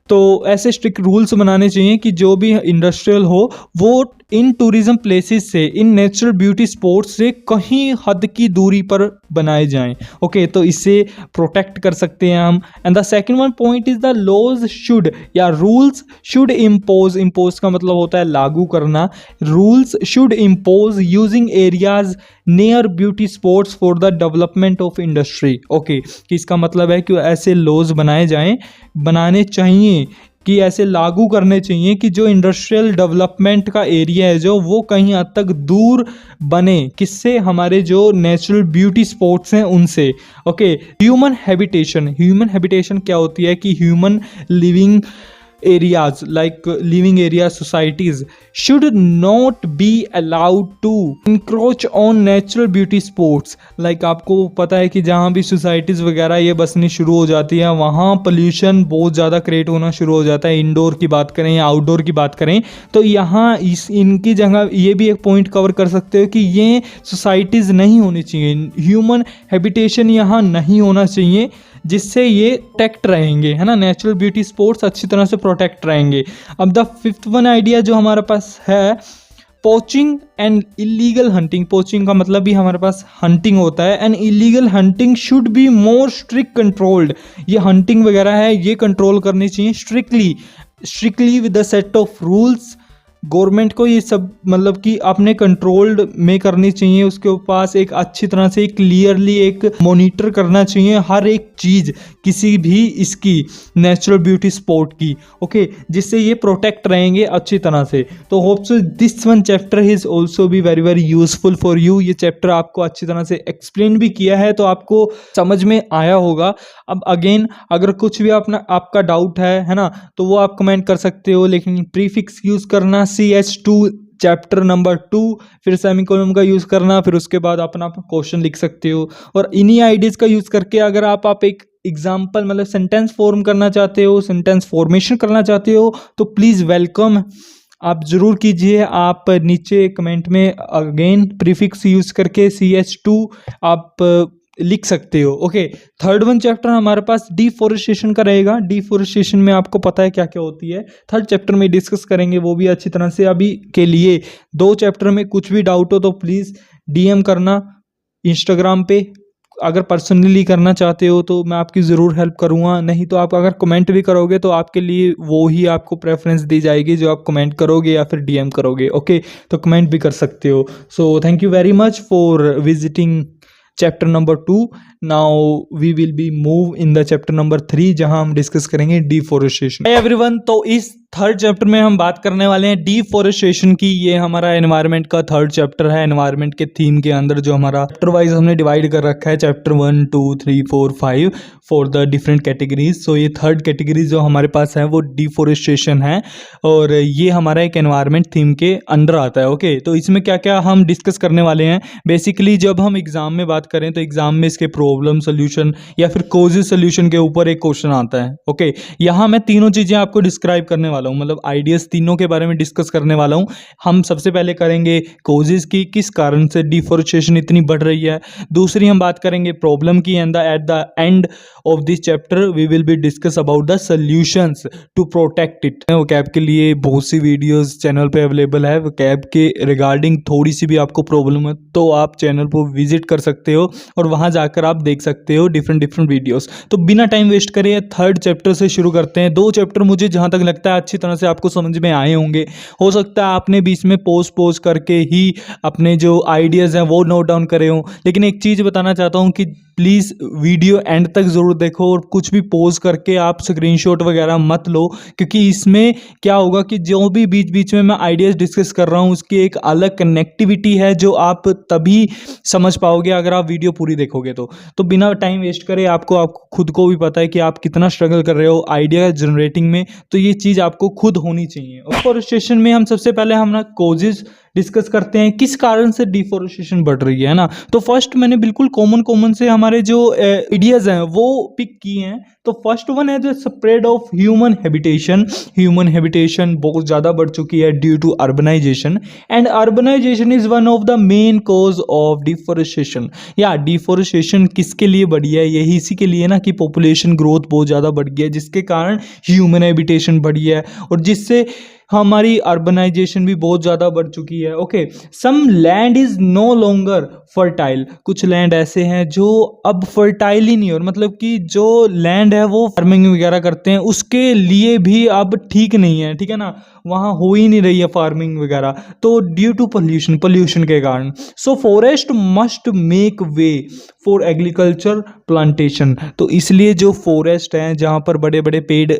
तो ऐसे स्ट्रिक्ट रूल्स बनाने चाहिए कि जो भी इंडस्ट्रियल हो वो इन टूरिज्म प्लेसेस से, इन नेचुरल ब्यूटी स्पॉट्स से कहीं हद की दूरी पर बनाए जाएं। ओके, तो इससे प्रोटेक्ट कर सकते हैं हम। And the second one point is the laws should या रूल्स शुड इम्पोज, इम्पोज का मतलब होता है लागू करना, rules should impose using areas near beauty spots for the development of industry. Okay, कि इसका मतलब है कि ऐसे लॉज बनाने चाहिए कि ऐसे लागू करने चाहिए कि जो इंडस्ट्रियल डेवलपमेंट का एरिया है जो वो कहीं हद तक दूर बने, किससे, हमारे जो नेचुरल ब्यूटी स्पॉट्स हैं उनसे। ओके, ह्यूमन हैबिटेशन क्या होती है कि human living areas like living area societies should not be allowed to encroach on natural beauty spots। like आपको पता है कि जहाँ भी सोसाइटीज़ वगैरह ये बसनी शुरू हो जाती है वहाँ पोल्यूशन बहुत ज़्यादा क्रिएट होना शुरू हो जाता है। इंडोर की बात करें या आउटडोर की बात करें तो यहाँ इनकी जगह ये भी एक पॉइंट कवर कर सकते हो कि ये सोसाइटीज़ नहीं होनी चाहिए, ह्यूमन हैबिटेशन यहाँ नहीं होना चाहिए, जिससे ये प्रोटेक्ट रहेंगे, है ना, नेचुरल ब्यूटी स्पॉट्स अच्छी तरह से प्रोटेक्ट रहेंगे। अब द फिफ्थ वन आइडिया जो हमारे पास है, poaching and illegal hunting. Poaching का मतलब भी हमारे पास हंटिंग होता है, and illegal hunting should be more strict controlled. ये हंटिंग वगैरह है ये कंट्रोल करनी चाहिए strictly with the set of rules. Government को ये सब मतलब कि अपने कंट्रोल्ड में करनी चाहिए, उसके पास एक अच्छी तरह से क्लियरली एक मॉनिटर करना चाहिए हर एक चीज़ किसी भी इसकी नेचुरल ब्यूटी स्पॉट की। ओके, जिससे ये प्रोटेक्ट रहेंगे अच्छी तरह से। तो hope so this one chapter is also भी very very useful for you. ये चैप्टर आपको अच्छी तरह से एक्सप्लेन भी किया है तो आपको समझ में आया होगा। अब अगेन अगर कुछ भी आपका डाउट है ना, तो वो आप कमेंट कर सकते हो, लेकिन प्रीफिक्स यूज़ करना CH2 चैप्टर नंबर 2, फिर सेमीकोलन का यूज़ करना, फिर उसके बाद अपना क्वेश्चन लिख सकते हो। और इन्हीं आइडियाज़ का यूज़ करके अगर आप एक एग्जाम्पल मतलब सेंटेंस फॉर्म करना चाहते हो, सेंटेंस फॉर्मेशन करना चाहते हो तो प्लीज़ वेलकम, आप ज़रूर कीजिए। आप नीचे कमेंट में अगेन प्रीफिक्स यूज़ करके CH2 आप लिख सकते हो। ओके, थर्ड वन चैप्टर हमारे पास डिफॉरेस्टेशन का रहेगा। डिफॉरेस्टेशन में आपको पता है क्या क्या होती है, थर्ड चैप्टर में डिस्कस करेंगे वो भी अच्छी तरह से। अभी के लिए 2 चैप्टर में कुछ भी डाउट हो तो प्लीज़ DM करना इंस्टाग्राम पे। अगर पर्सनली करना चाहते हो तो मैं आपकी ज़रूर हेल्प करूँगा, नहीं तो आप अगर कमेंट भी करोगे तो आपके लिए वो ही आपको प्रेफरेंस दी जाएगी जो आप कमेंट करोगे या फिर DM करोगे। ओके, तो कमेंट भी कर सकते हो। So thank you very much for visiting chapter number 2। Now we will be move in the chapter number 3 जहां हम डिस्कस करेंगे डिफॉरेस्टेशन। एवरीवन, तो इस थर्ड चैप्टर में हम बात करने वाले हैं डिफॉरेस्टेशन की। ये हमारा एनवायरनमेंट का थर्ड चैप्टर है। एनवायरनमेंट के थीम के अंदर जो हमारा चैप्टर वाइज हमने डिवाइड कर रखा है, chapter 1 2 3 4 5 for the different categories. So ये थर्ड कैटेगरी जो हमारे पास है वो डिफॉरेस्टेशन है और ये हमारा एक एनवायरनमेंट थीम के अंडर आता है। ओके, तो इसमें क्या क्या हम डिस्कस करने वाले हैं। बेसिकली जब हम एग्जाम में बात करें तो एग्जाम में इसके प्रॉब्लम सोल्यूशन या फिर कॉजेज सोल्यूशन के ऊपर एक क्वेश्चन आता है। ओके, यहाँ मैं तीनों चीज़ें आपको डिस्क्राइब करने वाला वाला हूँ, मतलब आइडियाज़ तीनों के बारे में डिस्कस करने वाला हूँ। हम सबसे पहले करेंगे कॉजेज़ की, किस कारण से डिफॉरेस्टेशन इतनी बढ़ रही है। दूसरी हम बात करेंगे प्रॉब्लम की, and at the end of this chapter we will be discuss about the solutions to protect it. वो कैब के लिए बहुत सी वीडियोस चैनल पे अवेलेबल है। वो कैब के रिगार्डिंग थोड़ी सी भी आपको प्रॉब्लम है तो आप चैनल को विजिट कर सकते हो और वहाँ जाकर आप देख सकते हो डिफरेंट वीडियोस। तो बिना टाइम वेस्ट करे थर्ड चैप्टर से शुरू करते हैं। दो चैप्टर मुझे जहाँ तक लगता है अच्छी तरह से आपको समझ में आए होंगे। हो सकता है आपने बीच में पोज करके ही अपने जो आइडियाज़ हैं वो नोट डाउन करे हों, लेकिन एक चीज़ बताना चाहता हूँ कि प्लीज़ वीडियो एंड तक ज़रूर देखो और कुछ भी पोज करके आप स्क्रीनशॉट वगैरह मत लो, क्योंकि इसमें क्या होगा कि जो भी बीच बीच में मैं आइडियाज़ डिस्कस कर रहा हूँ उसकी एक अलग कनेक्टिविटी है जो आप तभी समझ पाओगे अगर आप वीडियो पूरी देखोगे। तो बिना टाइम वेस्ट करे, आपको खुद को भी पता है कि आप कितना स्ट्रगल कर रहे हो आइडिया जनरेटिंग में, तो ये चीज़ आपको खुद होनी चाहिए। और डिफॉरेस्टेशन में हम सबसे पहले हम ना कॉजेज़ डिस्कस करते हैं, किस कारण से डिफॉरेस्टेशन बढ़ रही है ना। तो फर्स्ट मैंने बिल्कुल कॉमन से हमारे जो आइडियाज़ हैं वो पिक किए हैं। तो फर्स्ट वन है the spread of human habitation. Human habitation बहुत ज़्यादा बढ़ चुकी है due to urbanization, and urbanization is one of the main cause of deforestation. या डिफॉरेस्टेशन किसके लिए बढ़ी है, यही इसी के लिए ना कि पॉपुलेशन ग्रोथ बहुत ज़्यादा बढ़ गई है, जिसके कारण ह्यूमन हैबिटेशन बढ़ी है और जिससे हमारी अर्बनाइजेशन भी बहुत ज़्यादा बढ़ चुकी है। Okay, some land is no longer fertile. कुछ लैंड ऐसे हैं जो अब फर्टाइल ही नहीं, और मतलब कि जो लैंड है वो फार्मिंग वगैरह करते हैं उसके लिए भी अब ठीक नहीं है, ठीक है ना, वहाँ हो ही नहीं रही है फार्मिंग वगैरह, तो ड्यू टू पोल्यूशन के कारण। So forest must make way for agriculture plantation. तो इसलिए जो फॉरेस्ट हैं जहाँ पर बड़े बड़े पेड़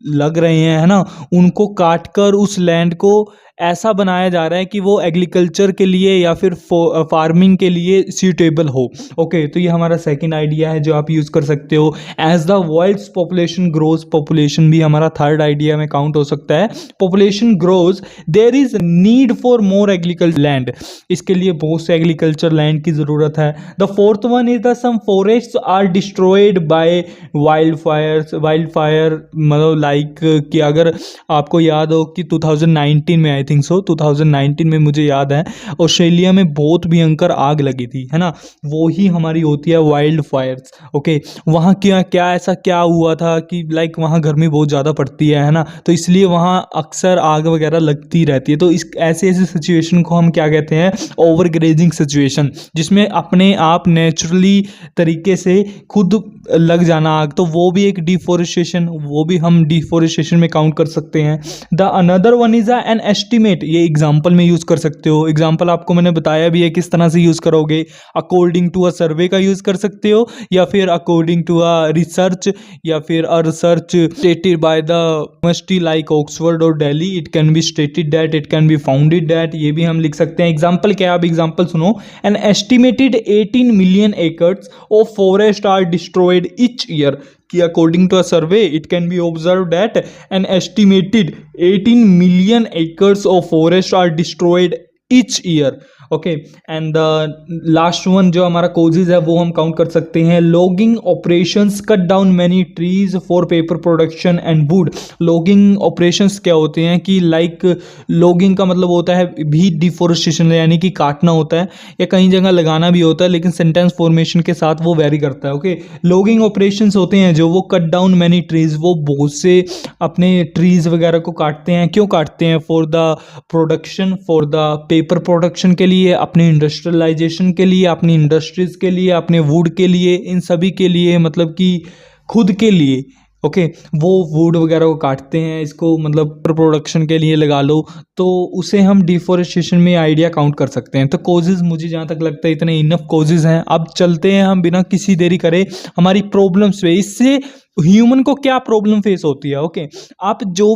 लग रहे हैं, है ना, उनको काट कर उस लैंड को ऐसा बनाया जा रहा है कि वो एग्रीकल्चर के लिए या फिर फार्मिंग के लिए सूटेबल हो। ओके, तो ये हमारा सेकंड आइडिया है जो आप यूज़ कर सकते हो। As the world's population grows, population भी हमारा थर्ड आइडिया में काउंट हो सकता है। Population grows, there is need for more agriculture land. इसके लिए बहुत से एग्रीकल्चर लैंड की ज़रूरत है। The fourth one is the some forests are destroyed by wild fire, मतलब लाइक कि अगर आपको याद हो कि 2019 में, आई थिंक सो 2019 में मुझे याद है ऑस्ट्रेलिया में बहुत भयंकर आग लगी थी, है ना, वो ही हमारी होती है वाइल्ड फायर्स। ओके, वहाँ क्या ऐसा क्या हुआ था कि लाइक वहाँ गर्मी बहुत ज़्यादा पड़ती है ना, तो इसलिए वहाँ अक्सर आग वगैरह लगती रहती है। तो इस ऐसे सिचुएशन को हम क्या कहते हैं, ओवर ग्रेजिंग सिचुएशन, जिसमें अपने आप नेचुरली तरीके से खुद लग जाना आग, तो वो भी एक डिफॉरेस्टेशन, वो भी हम डिफॉरेस्टेशन में काउंट कर सकते हैं। The another one is an estimate. ये एग्जांपल में यूज़ कर सकते हो। एग्जांपल आपको मैंने बताया भी है किस तरह से यूज़ करोगे। अकॉर्डिंग टू अ सर्वे का यूज़ कर सकते हो, या फिर अकॉर्डिंग टू अ रिसर्च, या फिर a research stated by the university like Oxford और Delhi. It can be stated that, it can be founded that, ये भी हम लिख सकते हैं। एग्जाम्पल क्या है, आप एग्जाम्पल सुनो। An estimated 18 million acres of forest are destroyed each year, कि according to a survey it can be observed that an estimated 18 million acres of forest are destroyed each year. Okay, and the last one जो हमारा causes है वो हम count कर सकते हैं। Logging operations cut down many trees for paper production and would. Logging operations क्या होते हैं कि लाइक लॉगिंग का मतलब होता है भी डिफॉरेस्टेशन, यानी कि काटना होता है, या कहीं जगह लगाना भी होता है, लेकिन सेंटेंस फॉर्मेशन के साथ वो वेरी करता है। ओके, लॉगिंग ऑपरेशंस होते हैं जो वो कट डाउन मैनी ट्रीज, वो बहुत से अपने ट्रीज वगैरह को काटते हैं। क्यों काटते हैं? For the production, for the paper production के लिए, अपने इंडस्ट्रियलाइजेशन के लिए, अपनी इंडस्ट्रीज के लिए, अपने वुड के लिए, इन सभी के लिए, मतलब कि खुद के लिए। ओके, वो वुड वगैरह को काटते हैं, इसको मतलब प्रोडक्शन के लिए लगा लो, तो उसे हम डिफॉरेस्टेशन में आइडिया काउंट कर सकते हैं। तो कॉजेज मुझे जहाँ तक लगता है इतने इनफ कॉजेज हैं। अब चलते हैं हम बिना किसी देरी करे हमारी प्रॉब्लम्स पे। इससे ह्यूमन को क्या प्रॉब्लम फेस होती है। ओके, आप जो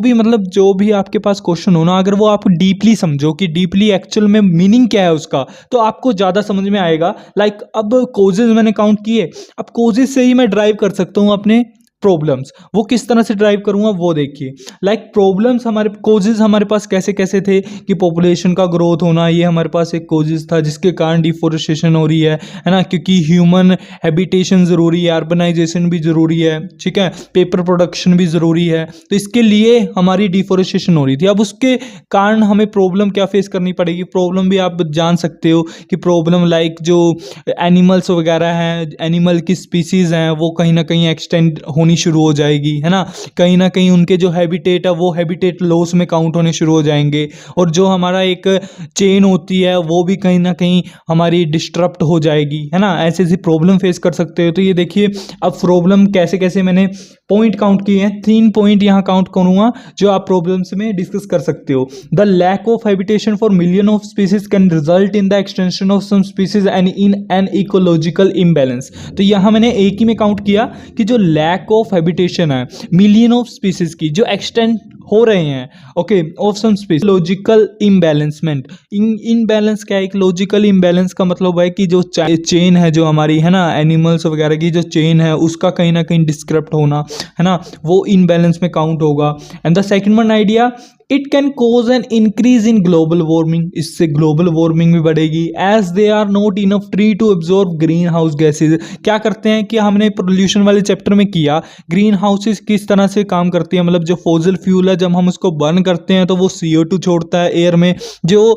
भी आपके पास क्वेश्चन हो ना, अगर वो आप डीपली समझो कि डीपली एक्चुअल में मीनिंग क्या है उसका, तो आपको ज़्यादा समझ में आएगा। लाइक अब कॉजेज मैंने काउंट किए, अब कॉजेज से ही मैं ड्राइव कर सकता हूँ अपने प्रॉब्लम्स, वो किस तरह से ड्राइव करूँगा वो देखिए। लाइक प्रॉब्लम्स हमारे कोजेज़ हमारे पास कैसे कैसे थे कि पॉपुलेशन का ग्रोथ होना, ये हमारे पास एक कोजेज़ था जिसके कारण डिफोरेस्टेशन हो रही है ना, क्योंकि ह्यूमन हैबिटेशन ज़रूरी है, अर्बनाइजेशन भी ज़रूरी है, ठीक है, पेपर प्रोडक्शन भी ज़रूरी है, तो इसके लिए हमारी डिफोरेस्टेशन हो रही थी। अब उसके कारण हमें प्रॉब्लम क्या फेस करनी पड़ेगी, प्रॉब्लम भी आप जान सकते हो कि प्रॉब्लम लाइक जो एनिमल्स वगैरह हैं, एनिमल की स्पीसीज़ हैं, वो कहीं ना कहीं एक्सटेंड होनी शुरू हो जाएगी, है ना, कहीं ना कहीं उनके जो हैबिटेट है वो हैबिटेट लॉस में काउंट होने शुरू हो जाएंगे, और जो हमारा एक चेन होती है वो भी कहीं ना कहीं हमारी डिस्टरप्ट हो जाएगी, है ना, ऐसे ऐसी प्रॉब्लम फेस कर सकते हो। तो ये देखिए अब प्रॉब्लम कैसे कैसे मैंने पॉइंट काउंट किए हैं, 3 पॉइंट यहाँ काउंट करूँगा जो आप प्रॉब्लम्स में डिस्कस कर सकते हो। The lack of habitation for million of species can result in the extension of some species and in an ecological imbalance. तो यहाँ मैंने एक ही में काउंट किया कि जो लैक ऑफ हैबिटेशन है मिलियन ऑफ स्पीसीज की जो एक्सटेंड हो रहे हैं, okay, of some species, logical imbalancement, imbalance क्या है, एक लॉजिकल इम्बैलेंस का मतलब है कि जो चेन है जो हमारी, है ना, एनिमल्स वगैरह की जो चेन है उसका कहीं ना कहीं डिस्क्रप्ट होना, है ना, वो इनबैलेंस में काउंट होगा। And the second one idea, it can cause an increase in global warming, इससे ग्लोबल वार्मिंग भी बढ़ेगी, as they are not enough tree to absorb green house gases. क्या करते हैं कि हमने पोल्यूशन वाले चैप्टर में किया, ग्रीन हाउसेज किस तरह से काम करती है, मतलब जो फॉसिल फ्यूल है जब हम उसको बर्न करते हैं तो वो CO2 छोड़ता है एयर में, जो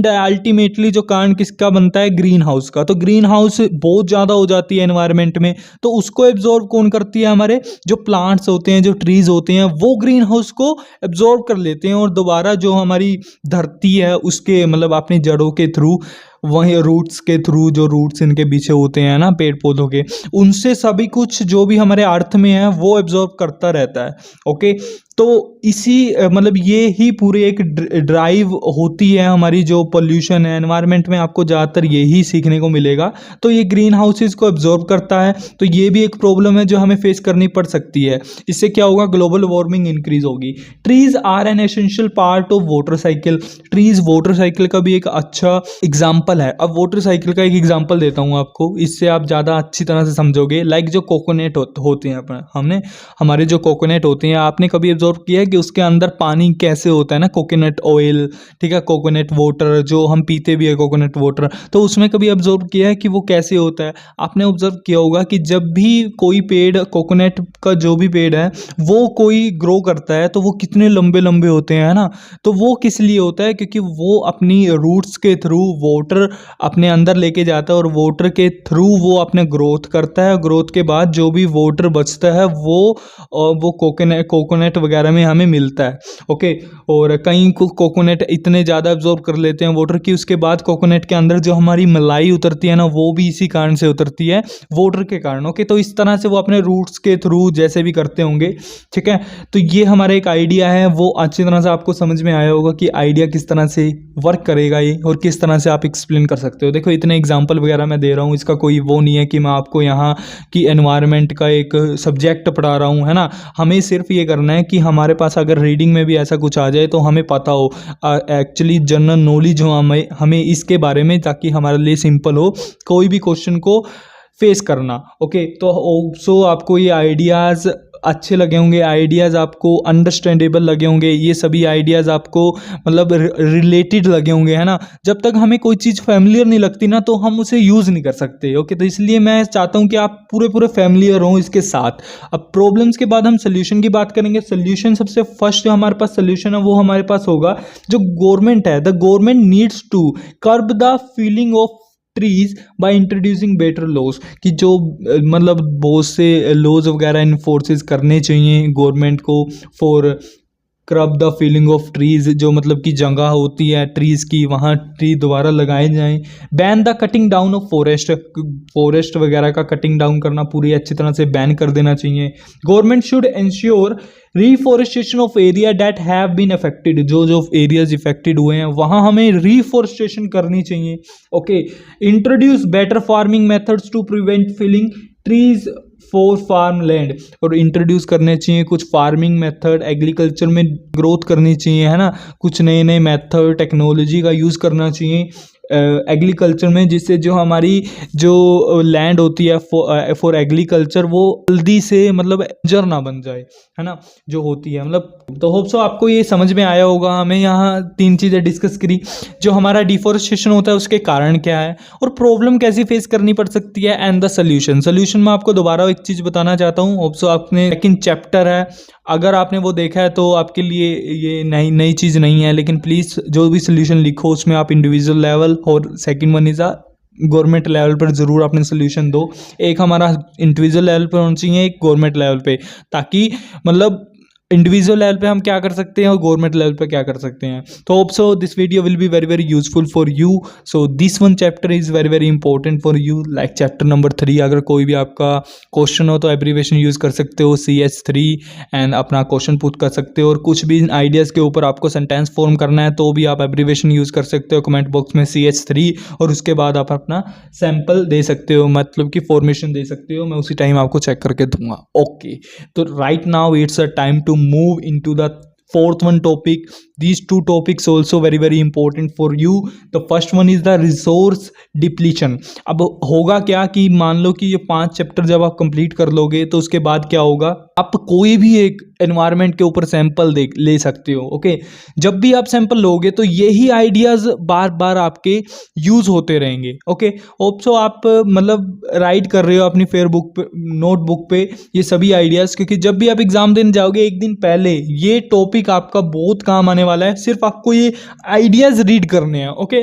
अल्टीमेटली जो कारण किसका बनता है, ग्रीन हाउस का। तो ग्रीन हाउस बहुत ज़्यादा हो जाती है एनवायरनमेंट में, तो उसको एब्जॉर्ब कौन करती है, हमारे जो प्लांट्स होते हैं, जो ट्रीज होते हैं, वो ग्रीन हाउस को एब्जॉर्ब कर लेते हैं और दोबारा जो हमारी धरती है उसके मतलब अपनी जड़ों के थ्रू, वही रूट्स के थ्रू, जो रूट्स इनके पीछे होते हैं ना पेड़ पौधों के, उनसे सभी कुछ जो भी हमारे अर्थ में है वो एब्जॉर्ब करता रहता है। ओके, तो इसी मतलब ये ही पूरी एक ड्राइव होती है हमारी जो पोल्यूशन है एनवायरनमेंट में, आपको ज़्यादातर यही सीखने को मिलेगा। तो ये ग्रीन हाउसेज को एब्जॉर्ब करता है, तो ये भी एक प्रॉब्लम है जो हमें फेस करनी पड़ सकती है। इससे क्या होगा, ग्लोबल वार्मिंग इंक्रीज होगी। Trees are an essential part of water cycle, trees water cycle का भी एक अच्छा एग्जाम्पल है। अब वाटर साइकिल का एक एग्जाम्पल देता हूँ आपको, इससे आप ज़्यादा अच्छी तरह से समझोगे। लाइक जो कोकोनट होते हैं हमने हमारे जो कोकोनट होते हैं, आपने कभी किया है कि उसके अंदर पानी कैसे होता है ना, कोकोनट ऑयल, ठीक है, कोकोनट वाटर जो हम पीते भी है कोकोनट वाटर, तो उसमें कभी ऑब्जर्व किया है कि वो कैसे होता है। आपने ऑब्जर्व किया होगा कि जब भी कोई पेड़, कोकोनट का जो भी पेड़ है वो कोई ग्रो करता है तो वो कितने लंबे लंबे होते हैं, है ना, तो वो किस लिए होता है, क्योंकि वो अपनी रूट्स के थ्रू वाटर अपने अंदर लेके जाता है और वाटर के थ्रू वो अपने ग्रोथ करता है। ग्रोथ के बाद जो भी वाटर बचता है वो कोकोनट वगैरह में हमें मिलता है। ओके, और कई कोकोनट इतने ज़्यादा एब्जॉर्ब कर लेते हैं वाटर की, उसके बाद कोकोनट के अंदर जो हमारी मलाई उतरती है ना, वो भी इसी कारण से उतरती है, वाटर के कारण। ओके, तो इस तरह से वो अपने रूट्स के थ्रू जैसे भी करते होंगे, ठीक है। तो ये हमारा एक आइडिया है, वो अच्छी तरह से आपको समझ में आया होगा कि आइडिया किस तरह से वर्क करेगा ये, और किस तरह से आप एक्सप्लेन कर सकते हो। देखो इतने एग्जाम्पल वगैरह मैं दे रहा हूँ, इसका कोई वो नहीं है कि मैं आपको यहाँ की एनवायरनमेंट का एक सब्जेक्ट पढ़ा रहा हूँ, है ना। हमें सिर्फ ये करना है कि हमारे पास अगर रीडिंग में भी ऐसा कुछ आ जाए तो हमें पता हो, एक्चुअली जनरल नॉलेज हो हमें इसके बारे में, ताकि हमारे लिए सिंपल हो कोई भी क्वेश्चन को फेस करना। ओके, तो सो आपको ये आइडियाज़ अच्छे लगे होंगे, आइडियाज़ आपको अंडरस्टैंडेबल लगे होंगे, ये सभी आइडियाज़ आपको मतलब रिलेटेड लगे होंगे, है ना। जब तक हमें कोई चीज़ फैमिलियर नहीं लगती ना तो हम उसे यूज़ नहीं कर सकते। ओके, तो इसलिए मैं चाहता हूँ कि आप पूरे फैमिलियर हों इसके साथ। अब प्रॉब्लम्स के बाद हम सोल्यूशन की बात करेंगे। सोल्यूशन सबसे फर्स्ट जो हमारे पास सोल्यूशन है वो हमारे पास होगा, जो गवर्नमेंट है, the government needs to curb the feeling of trees by introducing better laws, कि जो मतलब बहुत से लॉज वगैरह इन्फोर्सेस करने चाहिए गवर्नमेंट को for curb the feeling of trees, जो मतलब कि जगह होती है ट्रीज की वहाँ ट्री दोबारा लगाए जाएं। Ban the cutting down of forest वगैरह का कटिंग डाउन करना पूरी अच्छी तरह से बैन कर देना चाहिए। Government should ensure reforestation of area that have been affected, जो एरियाज इफेक्टेड हुए हैं वहाँ हमें रिफॉरेस्टेशन करनी चाहिए। Okay, introduce better farming methods to prevent filling trees for farm land, और इंट्रोड्यूस करने चाहिए कुछ फार्मिंग मेथड, एग्रीकल्चर में ग्रोथ करनी चाहिए, है ना, कुछ नए नए मेथड टेक्नोलॉजी का यूज़ करना चाहिए एग्रीकल्चर में, जिससे जो हमारी जो लैंड होती है फॉर एग्रीकल्चर वो जल्दी से मतलब जर ना बन जाए, है ना, जो होती है मतलब। तो होप सो आपको ये समझ में आया होगा। हमें यहाँ 3 चीज़ें डिस्कस करी, जो हमारा डिफोरेस्टेशन होता है उसके कारण क्या है और प्रॉब्लम कैसे फेस करनी पड़ सकती है, एंड द सोल्यूशन में आपको दोबारा एक चीज़ बताना चाहता हूँ। होप सो आपने सेकंड चैप्टर है, अगर आपने वो देखा है तो आपके लिए ये नई चीज़ नहीं है, लेकिन प्लीज़ जो भी सोल्यूशन लिखो उसमें आप इंडिविजुअल लेवल और second one is government level पर ज़रूर अपने सोल्यूशन दो। एक हमारा इंडिविजुअल लेवल पर होना चाहिए, एक गवर्नमेंट लेवल पे, ताकि मतलब इंडिविजुअल लेवल पे हम क्या कर सकते हैं और गवर्नमेंट लेवल पे क्या कर सकते हैं। तो hope so this video will be very very useful for you. So this one chapter is very very important for you, like chapter number 3। अगर कोई भी आपका क्वेश्चन हो तो एब्रीवेशन यूज़ कर सकते हो CH3 एंड अपना क्वेश्चन पुट कर सकते हो। और कुछ भी आइडियाज़ के ऊपर आपको सेंटेंस फॉर्म करना है तो भी आप एब्रीवेशन यूज़ कर सकते हो कमेंट बॉक्स में CH3, और उसके बाद आप अपना सैम्पल दे सकते हो, मतलब कि फॉर्मेशन दे सकते हो। मैं उसी टाइम आपको चेक करके दूंगा। ओके, तो right now it's a time to move into the fourth one topic. These two topics also very very important for you. The first one is the resource depletion. अब होगा क्या कि मान लो कि ये 5 चैप्टर जब आप कंप्लीट कर लोगे तो उसके बाद क्या होगा, आप कोई भी एक एनवायरनमेंट के ऊपर सैंपल ले सकते हो। ओके, जब भी आप सैंपल लोगे तो यही आइडियाज बार बार आपके यूज होते रहेंगे। ओके, होप सो आप मतलब राइट कर रहे हो अपनी फेयरबुक पे, नोटबुक पे ये सभी आइडियाज, क्योंकि जब भी आप एग्जाम देने जाओगे एक दिन पहले ये टॉपिक आपका बहुत काम आने वाला है। सिर्फ आपको ये आइडियाज रीड करने हैं। ओके,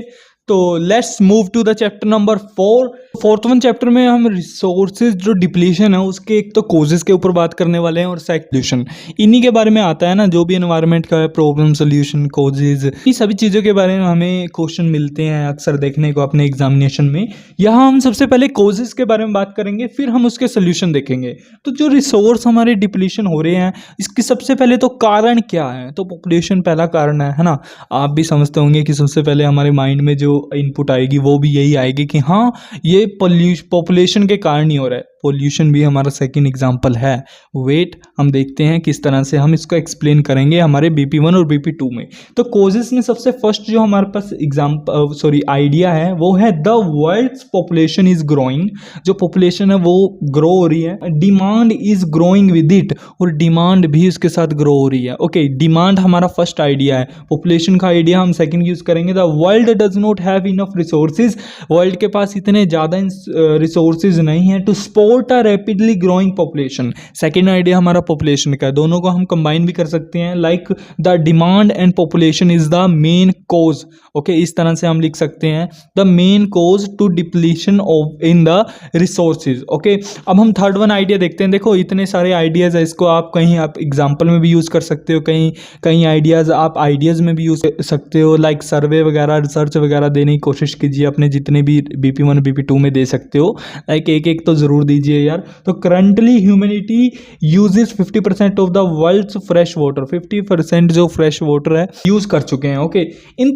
तो let's move to the chapter number 4। Fourth one chapter में हम रिसोर्सेज जो डिप्लीशन है उसके एक तो कोजेस के ऊपर बात करने वाले हैं और सोल्यूशन, इन्हीं के बारे में आता है ना, जो भी एनवायरनमेंट का है, प्रॉब्लम, सोल्यूशन, कोजेज, ये सभी चीज़ों के बारे में हमें क्वेश्चन मिलते हैं अक्सर देखने को अपने एग्जामिनेशन में। यहाँ हम सबसे पहले कोजेस के बारे में बात करेंगे, फिर हम उसके सोल्यूशन देखेंगे। तो जो रिसोर्स हमारे डिप्लीशन हो रहे हैं इसकी सबसे पहले तो कारण क्या है, तो पॉपुलेशन पहला कारण है ना। आप भी समझते होंगे कि सबसे पहले हमारे माइंड में जो इनपुट आएगी वो भी यही आएगी कि हाँ ये पॉपुलेशन के कारण ही हो रहा है। पोल्यूशन भी हमारा सेकंड एग्जांपल है। वेट, हम देखते हैं किस तरह से हम इसको एक्सप्लेन करेंगे हमारे BP1 और BP2 में। तो कोजेस में सबसे फर्स्ट जो हमारे पास आइडिया है वो है the world's population is growing. जो पॉपुलेशन है वो ग्रो हो रही है, demand is growing with it, और डिमांड भी उसके साथ ग्रो हो रही है। ओके, डिमांड हमारा फर्स्ट आइडिया है, पॉपुलेशन का आइडिया हम सेकंड यूज करेंगे। The world does not have enough resources, world के पास इतने ज़्यादा रिसोर्सेज नहीं है to support a rapidly growing population. Second idea हमारा पॉपुलेशन का है, दोनों को हम कंबाइन भी कर सकते हैं, like the demand and population is the main cause. Okay, इस तरह से हम लिख सकते हैं the main cause to depletion of in the resources. Okay, अब हम थर्ड वन आइडिया देखते हैं। देखो इतने सारे आइडियाज़ है, इसको आप कहीं आप एग्जाम्पल में भी यूज़ कर सकते हो, कहीं आइडियाज़ आप आइडियाज़ में भी यूज़ कर सकते हो, लाइक सर्वे वगैरह, रिसर्च वगैरह देने की कोशिश कीजिए अपने जितने भी BP1 BP2 में दे सकते हो, लाइक एक तो ज़रूर दीजिए यार। तो currently humanity uses 50% of the world's fresh water, 50% जो फ्रेश वाटर है यूज़ कर चुके हैं। Okay, in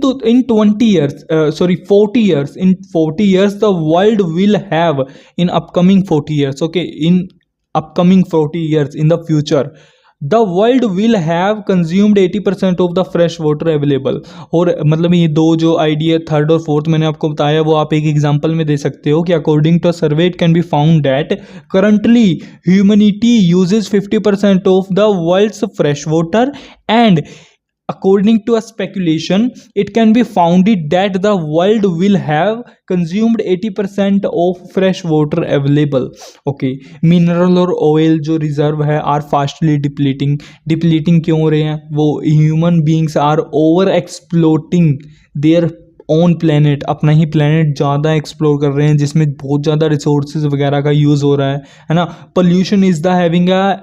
40 years, in 40 years the world will have, in upcoming 40 years, okay, in upcoming 40 years in the future the world will have consumed 80% of the fresh water available। और मतलब ये दो जो idea third और fourth मैंने आपको बताया वो आप एक एग्जांपल में दे सकते हो कि according to survey it can be found that currently humanity uses 50% of the world's fresh water and according to a speculation it can be founded that the world will have consumed 80% of fresh water available। okay, mineral और oil जो reserve है are fastly depleting क्यों हो रहे हैं, वो human beings are over exploiting their own planet, अपना ही planet ज़्यादा एक्सप्लोर कर रहे हैं जिसमें बहुत ज़्यादा रिसोर्सेज वगैरह का यूज़ हो रहा है ना। Pollution is the having a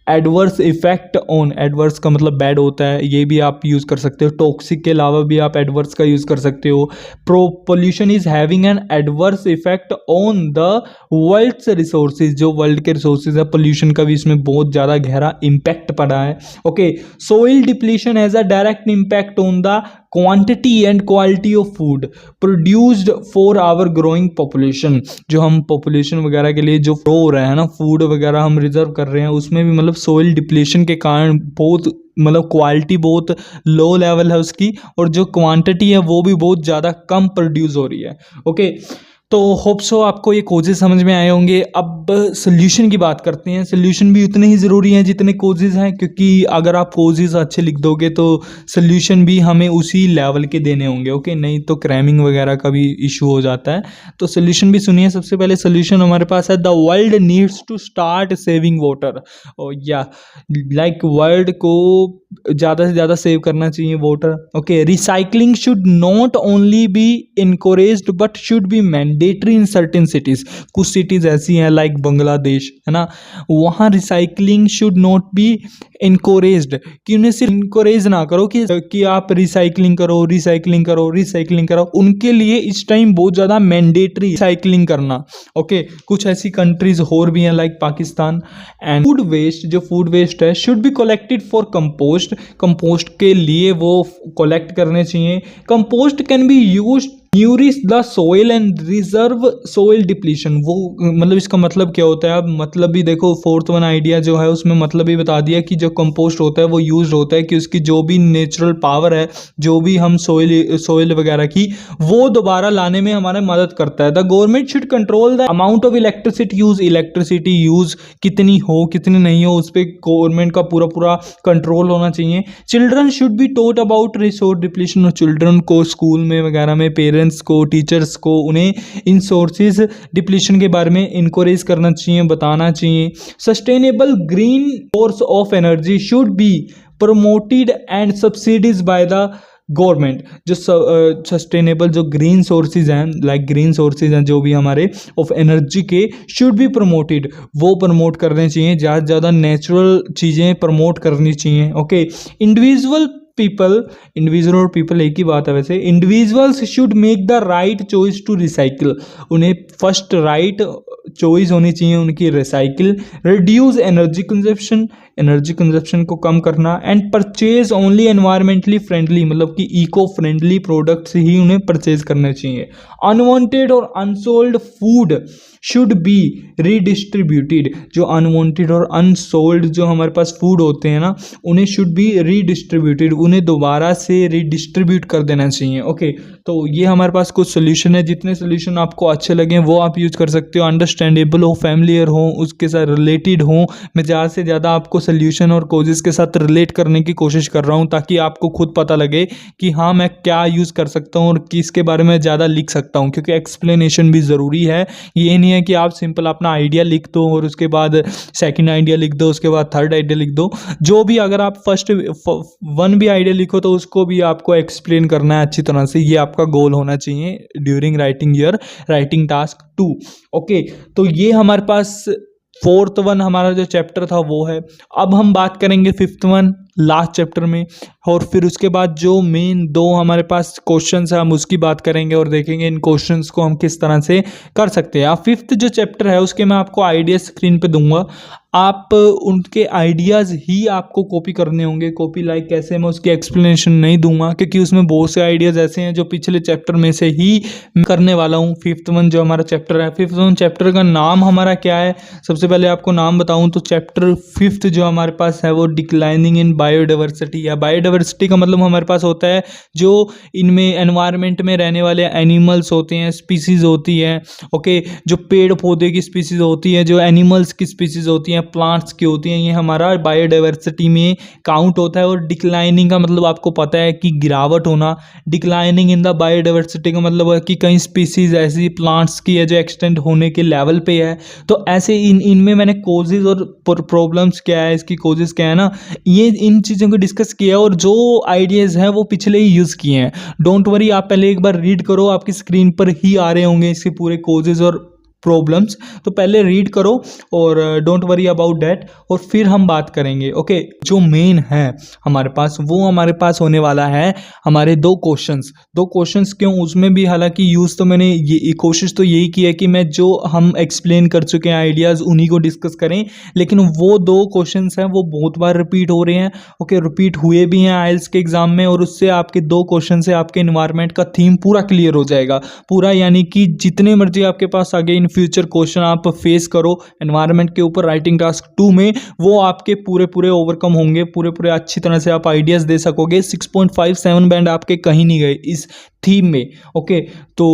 adverse effect on, adverse का मतलब बैड होता है, ये भी आप यूज़ कर सकते हो। टॉक्सिक के अलावा भी आप एडवर्स का यूज़ कर सकते हो। Pollution is having an adverse effect on the world's resources, जो वर्ल्ड के रिसोर्सेज है पोल्यूशन का भी इसमें बहुत ज़्यादा गहरा इम्पैक्ट पड़ा है। Okay, soil depletion has a direct impact on the quantity and quality of food produced for our growing population. जो हम पॉपुलेशन वगैरह के लिए जो ग्रो हो रहा है ना, फूड वगैरह हम रिजर्व कर रहे हैं, उसमें भी मतलब सोइल डिप्लीशन के कारण बहुत मतलब क्वालिटी बहुत लो लेवल है उसकी, और जो क्वांटिटी है वो भी बहुत ज़्यादा कम प्रोड्यूस हो रही है। ओके, तो होप सो आपको ये कोजेज़ समझ में आए होंगे। अब सोल्यूशन की बात करते हैं। सोल्यूशन भी उतने ही ज़रूरी हैं जितने कोजेज़ हैं, क्योंकि अगर आप कोजेज़ अच्छे लिख दोगे तो सोल्यूशन भी हमें उसी लेवल के देने होंगे। ओके, नहीं तो क्रैमिंग वगैरह का भी इशू हो जाता है। तो सोल्यूशन भी सुनिए। सबसे पहले सोल्यूशन हमारे पास है, the world needs to start saving water. या लाइक वर्ल्ड को ज़्यादा से ज़्यादा सेव करना चाहिए water. Okay, recycling should not only be encouraged but should be mandatory in certain cities. कुछ सिटीज़ ऐसी हैं लाइक बांग्लादेश, है ना, वहाँ recycling should not be encouraged, कि उन्हें सिर्फ इनकरेज ना करो कि आप रिसाइकलिंग करो रिसाइकलिंग करो रिसाइकलिंग करो, उनके लिए इस टाइम बहुत ज़्यादा मैंडेटरी रिसाइकलिंग करना। ओके, कुछ ऐसी कंट्रीज और भी हैं like Pakistan. And food waste, जो फूड वेस्ट है, should be collected for compost. Compost के लिए वो कलेक्ट करने चाहिए। Compost can be used nourish the soil and reserve soil depletion. वो मतलब इसका मतलब क्या होता है? अब मतलब भी देखो, फोर्थ वन आइडिया जो है उसमें मतलब भी बता दिया कि जो कंपोस्ट होता है वो यूज होता है कि उसकी जो भी नेचुरल पावर है, जो भी हम सोइल वगैरह की, वो दोबारा लाने में हमारा मदद करता है। The government should control the amount of electricity use. Electricity use कितनी हो कितनी नहीं हो, उस पर गवर्नमेंट का पूरा पूरा कंट्रोल होना चाहिए। Children should be taught about resource depletion. और चिल्ड्रन को स्कूल में वगैरह में, पेरेंट्स को, टीचर्स को, उन्हें इन सोर्सेज डिप्लीशन के बारे में इनकरेज करना चाहिए, बताना चाहिए। Sustainable green source of energy should be promoted and subsidies by the government. जो सस्टेनेबल जो ग्रीन सोर्सेज हैं, लाइक ग्रीन सोर्सेज हैं जो भी हमारे ऑफ एनर्जी के, शुड बी प्रमोटेड, वो प्रमोट करने चाहिए। ज़्यादा से ज़्यादा नेचुरल चीज़ें प्रमोट करनी चाहिए। ओके, इंडिविजुअल और पीपल एक ही बात है वैसे। Individuals should make the right choice to recycle. उन्हें फर्स्ट राइट चॉइस होनी चाहिए उनकी रिसाइकिल। रिड्यूस एनर्जी कंजप्शन को कम करना। And purchase only environmentally friendly, मतलब कि इको फ्रेंडली प्रोडक्ट्स ही उन्हें परचेज करने चाहिए। अनवांटेड और unsold food should be redistributed. जो अनवांटेड और अनसोल्ड जो हमारे पास फूड होते हैं ना, उन्हें शुड बी रीडिस्ट्रीब्यूटेड, उन्हें दोबारा से रीडिस्ट्रीब्यूट कर देना चाहिए। ओके, तो ये हमारे पास कुछ सोल्यूशन है। जितने सोल्यूशन आपको अच्छे लगे वो आप यूज़ कर सकते हो, अंडरस्टैंडेबल हो, फैमिलियर हो, उसके साथ रिलेटेड हो। मैं ज़्यादा से ज़्यादा आपको सोल्यूशन और कोजेस के साथ रिलेट करने की कोशिश कर रहा हूँ, ताकि आपको खुद पता लगे कि हाँ मैं क्या यूज़ कर सकता हूँ और किसके बारे में ज़्यादा लिख सकता हूँ, क्योंकि एक्सप्लेनेशन भी ज़रूरी है। ये नहीं है कि आप सिंपल अपना आइडिया लिख दो और उसके बाद सेकंड आइडिया लिख दो, उसके बाद थर्ड आइडिया लिख दो। जो भी, अगर आप फर्स्ट वन भी आइडिया लिखो तो उसको भी आपको एक्सप्लेन करना है अच्छी तरह से। ये आपका गोल होना चाहिए during writing your writing task 2। Okay, तो ये हमारे पास फोर्थ वन हमारा जो चैप्टर था वो है। अब हम बात करेंगे फिफ्थ वन लास्ट चैप्टर में, और फिर उसके बाद जो मेन दो हमारे पास क्वेश्चंस है हम उसकी बात करेंगे और देखेंगे इन क्वेश्चंस को हम किस तरह से कर सकते हैं। अब फिफ्थ जो चैप्टर है उसके मैं आपको आइडिया स्क्रीन पे दूंगा, आप उनके आइडियाज़ ही आपको कॉपी करने होंगे। कॉपी लाइक कैसे, मैं उसकी एक्सप्लेनेशन नहीं दूंगा क्योंकि उसमें बहुत से आइडियाज़ ऐसे हैं जो पिछले चैप्टर में से ही करने वाला हूँ। फिफ्थ वन जो हमारा चैप्टर है, फिफ्थ वन चैप्टर का नाम हमारा क्या है? सबसे पहले आपको नाम बताऊँ तो चैप्टर फिफ्थ जो हमारे पास है वो डिक्लाइनिंग इन बायोडाइवर्सिटी। या बायोडाइवर्सिटी का मतलब हमारे पास होता है जो इनमें एनवायरनमेंट में रहने वाले एनिमल्स होते हैं, स्पीसीज होती है। ओके, जो पेड़ पौधे की स्पीसीज होती है, जो एनिमल्स की स्पीसीज होती हैं, प्लांट्स की होती हैं, ये हमारा बायोडाइवर्सिटी में काउंट होता है। और डिक्लाइनिंग का मतलब आपको पता है कि गिरावट होना। डिक्लाइनिंग इन द बायोडाइवर्सिटी का मतलब है कि कई स्पीसीज ऐसी प्लांट्स की है जो एक्सटेंड होने के लेवल पे है। तो ऐसे इनमें मैंने कोजेज और प्रॉब्लम्स क्या है, इसकी कोजेज क्या है ना, ये इन चीज़ों को डिस्कस किया है और जो आइडियाज़ हैं वो पिछले ही यूज़ किए हैं। डोंट वरी, आप पहले एक बार रीड करो, आपकी स्क्रीन पर ही आ रहे होंगे इसके पूरे कोजेज और प्रॉब्लम्स, तो पहले रीड करो और डोंट वरी अबाउट डैट, और फिर हम बात करेंगे। ओके, जो मेन है हमारे पास वो हमारे पास होने वाला है हमारे दो क्वेश्चंस क्यों, उसमें भी हालांकि यूज़ तो मैंने ये कोशिश तो यही की है कि मैं जो हम एक्सप्लेन कर चुके हैं आइडियाज़ उन्हीं को डिस्कस करें, लेकिन वो दो क्वेश्चंस हैं वो बहुत बार रिपीट हो रहे हैं। ओके, रिपीट हुए भी हैं आइल्स के एग्जाम में, और उससे आपके दो क्वेश्चन से आपके एनवायरनमेंट का थीम पूरा क्लियर हो जाएगा पूरा, यानी कि जितने मर्जी आपके पास आगे इन फ्यूचर क्वेश्चन आप फेस करो एनवायरनमेंट के ऊपर राइटिंग टास्क 2 में, वो आपके पूरे पूरे ओवरकम होंगे, पूरे पूरे अच्छी तरह से आप आइडियाज़ दे सकोगे। 6.57 बैंड आपके कहीं नहीं गए इस थीम में। ओके, तो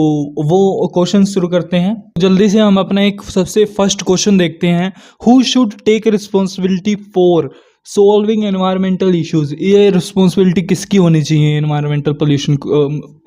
वो क्वेश्चन शुरू करते हैं। जल्दी से हम अपना एक सबसे फर्स्ट क्वेश्चन देखते हैं। Who should take responsibility for solving environmental issues. ये रिस्पॉन्सिबिलिटी किसकी होनी चाहिए एनवायरमेंटल पोल्यूशन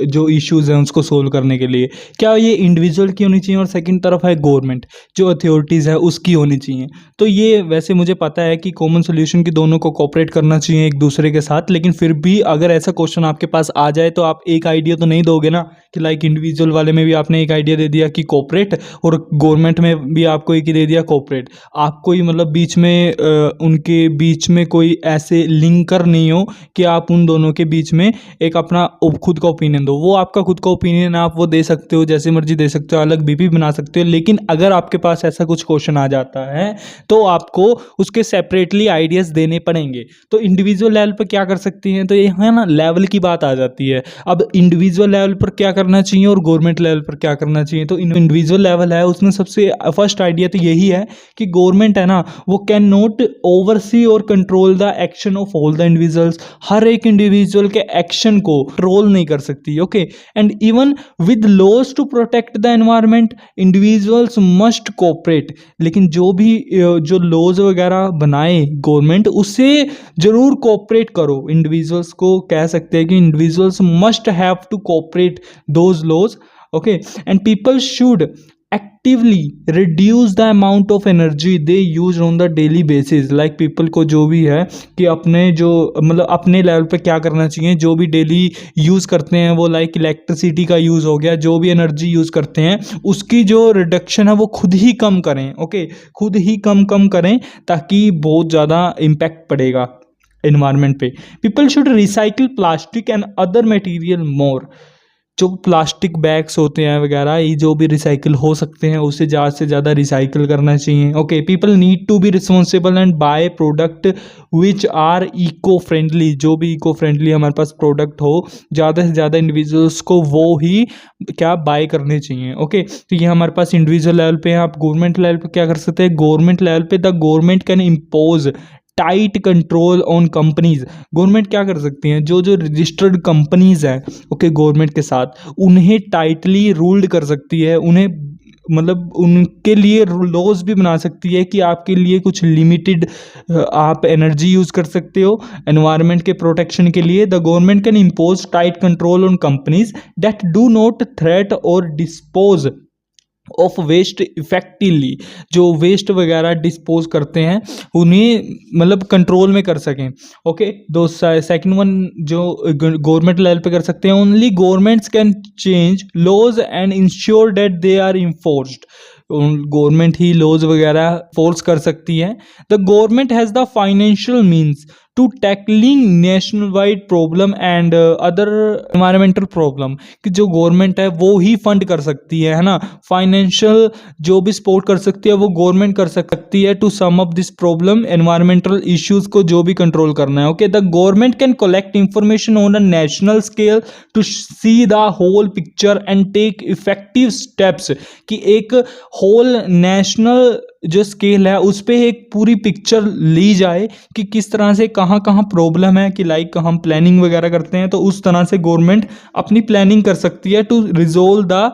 जो इश्यूज हैं उसको सोल्व करने के लिए? क्या ये इंडिविजुअल की होनी चाहिए और सेकंड तरफ है गवर्नमेंट जो अथॉरिटीज़ है उसकी होनी चाहिए? तो ये वैसे मुझे पता है कि कॉमन सोल्यूशन की दोनों को कोऑपरेट करना चाहिए एक दूसरे के साथ, लेकिन फिर भी अगर ऐसा क्वेश्चन आपके पास आ जाए तो आप एक आइडिया तो नहीं दोगे ना कि लाइक इंडिविजुअल वाले में भी आपने एक आइडिया दे दिया कि कोऑपरेट और गवर्नमेंट में भी आपको एक ही दे दिया कोऑपरेट। आपको ही मतलब बीच में उनके बीच में कोई ऐसे लिंकर नहीं हो कि आप उन दोनों के बीच में एक अपना खुद का ओपिनियन दो। वो आपका खुद का ओपिनियन आप वो दे सकते हो, जैसे मर्जी दे सकते हो, अलग बीपी बना सकते हो, लेकिन अगर आपके पास ऐसा कुछ क्वेश्चन आ जाता है तो आपको उसके सेपरेटली आइडियाज़ देने पड़ेंगे। तो इंडिविजुअल लेवल पर क्या कर सकती हैं, तो ये है ना लेवल की बात आ जाती है। अब इंडिविजुअल लेवल पर क्या करना चाहिए और गवर्नमेंट लेवल पर क्या करना चाहिए? तो इंडिविजुअल लेवल है उसमें सबसे फर्स्ट आइडिया तो यही है कि गवर्नमेंट है ना वो कैन नॉट ओवरसी और control the action of all the individuals. हर एक इंडिविजुअल के एक्शन को कंट्रोल नहीं कर सकती। Okay, and even with laws to protect the environment individuals must cooperate. लेकिन जो लॉज वगैरह बनाए गवर्नमेंट उससे जरूर कोऑपरेट करो। इंडिविजुअल्स को कह सकते हैं कि individuals must have to cooperate those laws. Okay, and people should actively reduce the amount of energy they use on the daily basis. Like people को जो भी है कि अपने जो मतलब अपने लेवल पे क्या करना चाहिए, जो भी डेली यूज़ करते हैं वो लाइक इलेक्ट्रिसिटी का यूज़ हो गया, जो भी एनर्जी यूज़ करते हैं उसकी जो रिडक्शन है वो खुद ही कम करें। ओके, खुद ही कम करें ताकि बहुत ज़्यादा इम्पैक्ट पड़ेगा एनवायरनमेंट पे। People should recycle plastic and other material more. जो प्लास्टिक बैग्स होते हैं वगैरह ये जो भी रिसाइकिल हो सकते हैं उससे ज़्यादा से ज़्यादा रिसाइकिल करना चाहिए। Okay, people need to be responsible and buy product which are eco friendly. जो भी इको फ्रेंडली हमारे पास प्रोडक्ट हो ज़्यादा से ज़्यादा इंडिविजुअल्स को वो ही क्या बाय करने चाहिए। ओके, तो ये हमारे पास इंडिविजुअल लेवल पे है। आप गवर्नमेंट लेवल पे क्या कर सकते हैं? गवर्नमेंट लेवल पे the government can impose tight control on companies. Government क्या कर सकती हैं? जो रजिस्टर्ड कंपनीज हैं ओके गवर्नमेंट के साथ उन्हें टाइटली रूल्ड कर सकती है। उन्हें मतलब उनके लिए लॉज भी बना सकती है कि आपके लिए कुछ लिमिटेड आप एनर्जी यूज़ कर सकते हो एनवायरनमेंट के प्रोटेक्शन के लिए। The government can impose tight control on companies that do not threat और डिस्पोज ऑफ वेस्ट इफेक्टिवली। जो वेस्ट वगैरह डिस्पोज करते हैं उन्हें मतलब कंट्रोल में कर सकें। ओके, दो सेकंड वन जो गवर्नमेंट लेवल पे कर सकते हैं, only governments can change laws and ensure that they are enforced. Government ही लॉज वगैरह फोर्स कर सकती है। The government has the financial means to tackling national wide problem and other environmental problem. कि जो गवर्नमेंट है वो ही फंड कर सकती है ना, फाइनेंशियल जो भी सपोर्ट कर सकती है वो गवर्नमेंट कर सकती है to sum up this problem environmental issues को जो भी कंट्रोल करना है। Okay, the government can collect information on a national scale to see the whole picture and take effective steps. कि एक होल नेशनल जो स्केल है उस पे एक पूरी पिक्चर ली जाए कि किस तरह से कहाँ कहाँ प्रॉब्लम है। कि लाइक हम प्लानिंग वगैरह करते हैं तो उस तरह से गवर्नमेंट अपनी प्लानिंग कर सकती है to resolve the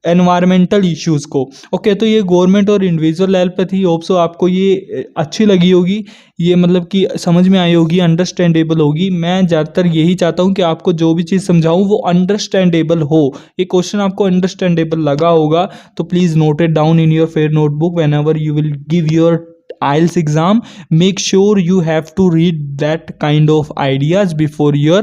environmental issues को। ओके, तो ये गवर्नमेंट और इंडिविजुअल लेवल पे थी। होप सो आपको ये अच्छी लगी होगी, ये मतलब कि समझ में आई होगी, अंडरस्टैंडेबल होगी। मैं ज़्यादातर यही चाहता हूँ कि आपको जो भी चीज़ समझाऊँ वो अंडरस्टैंडेबल हो। ये क्वेश्चन आपको अंडरस्टैंडेबल लगा होगा तो please note it down in your fair notebook when ever you will give your IELTS exam. Make sure you have to read that kind of ideas before your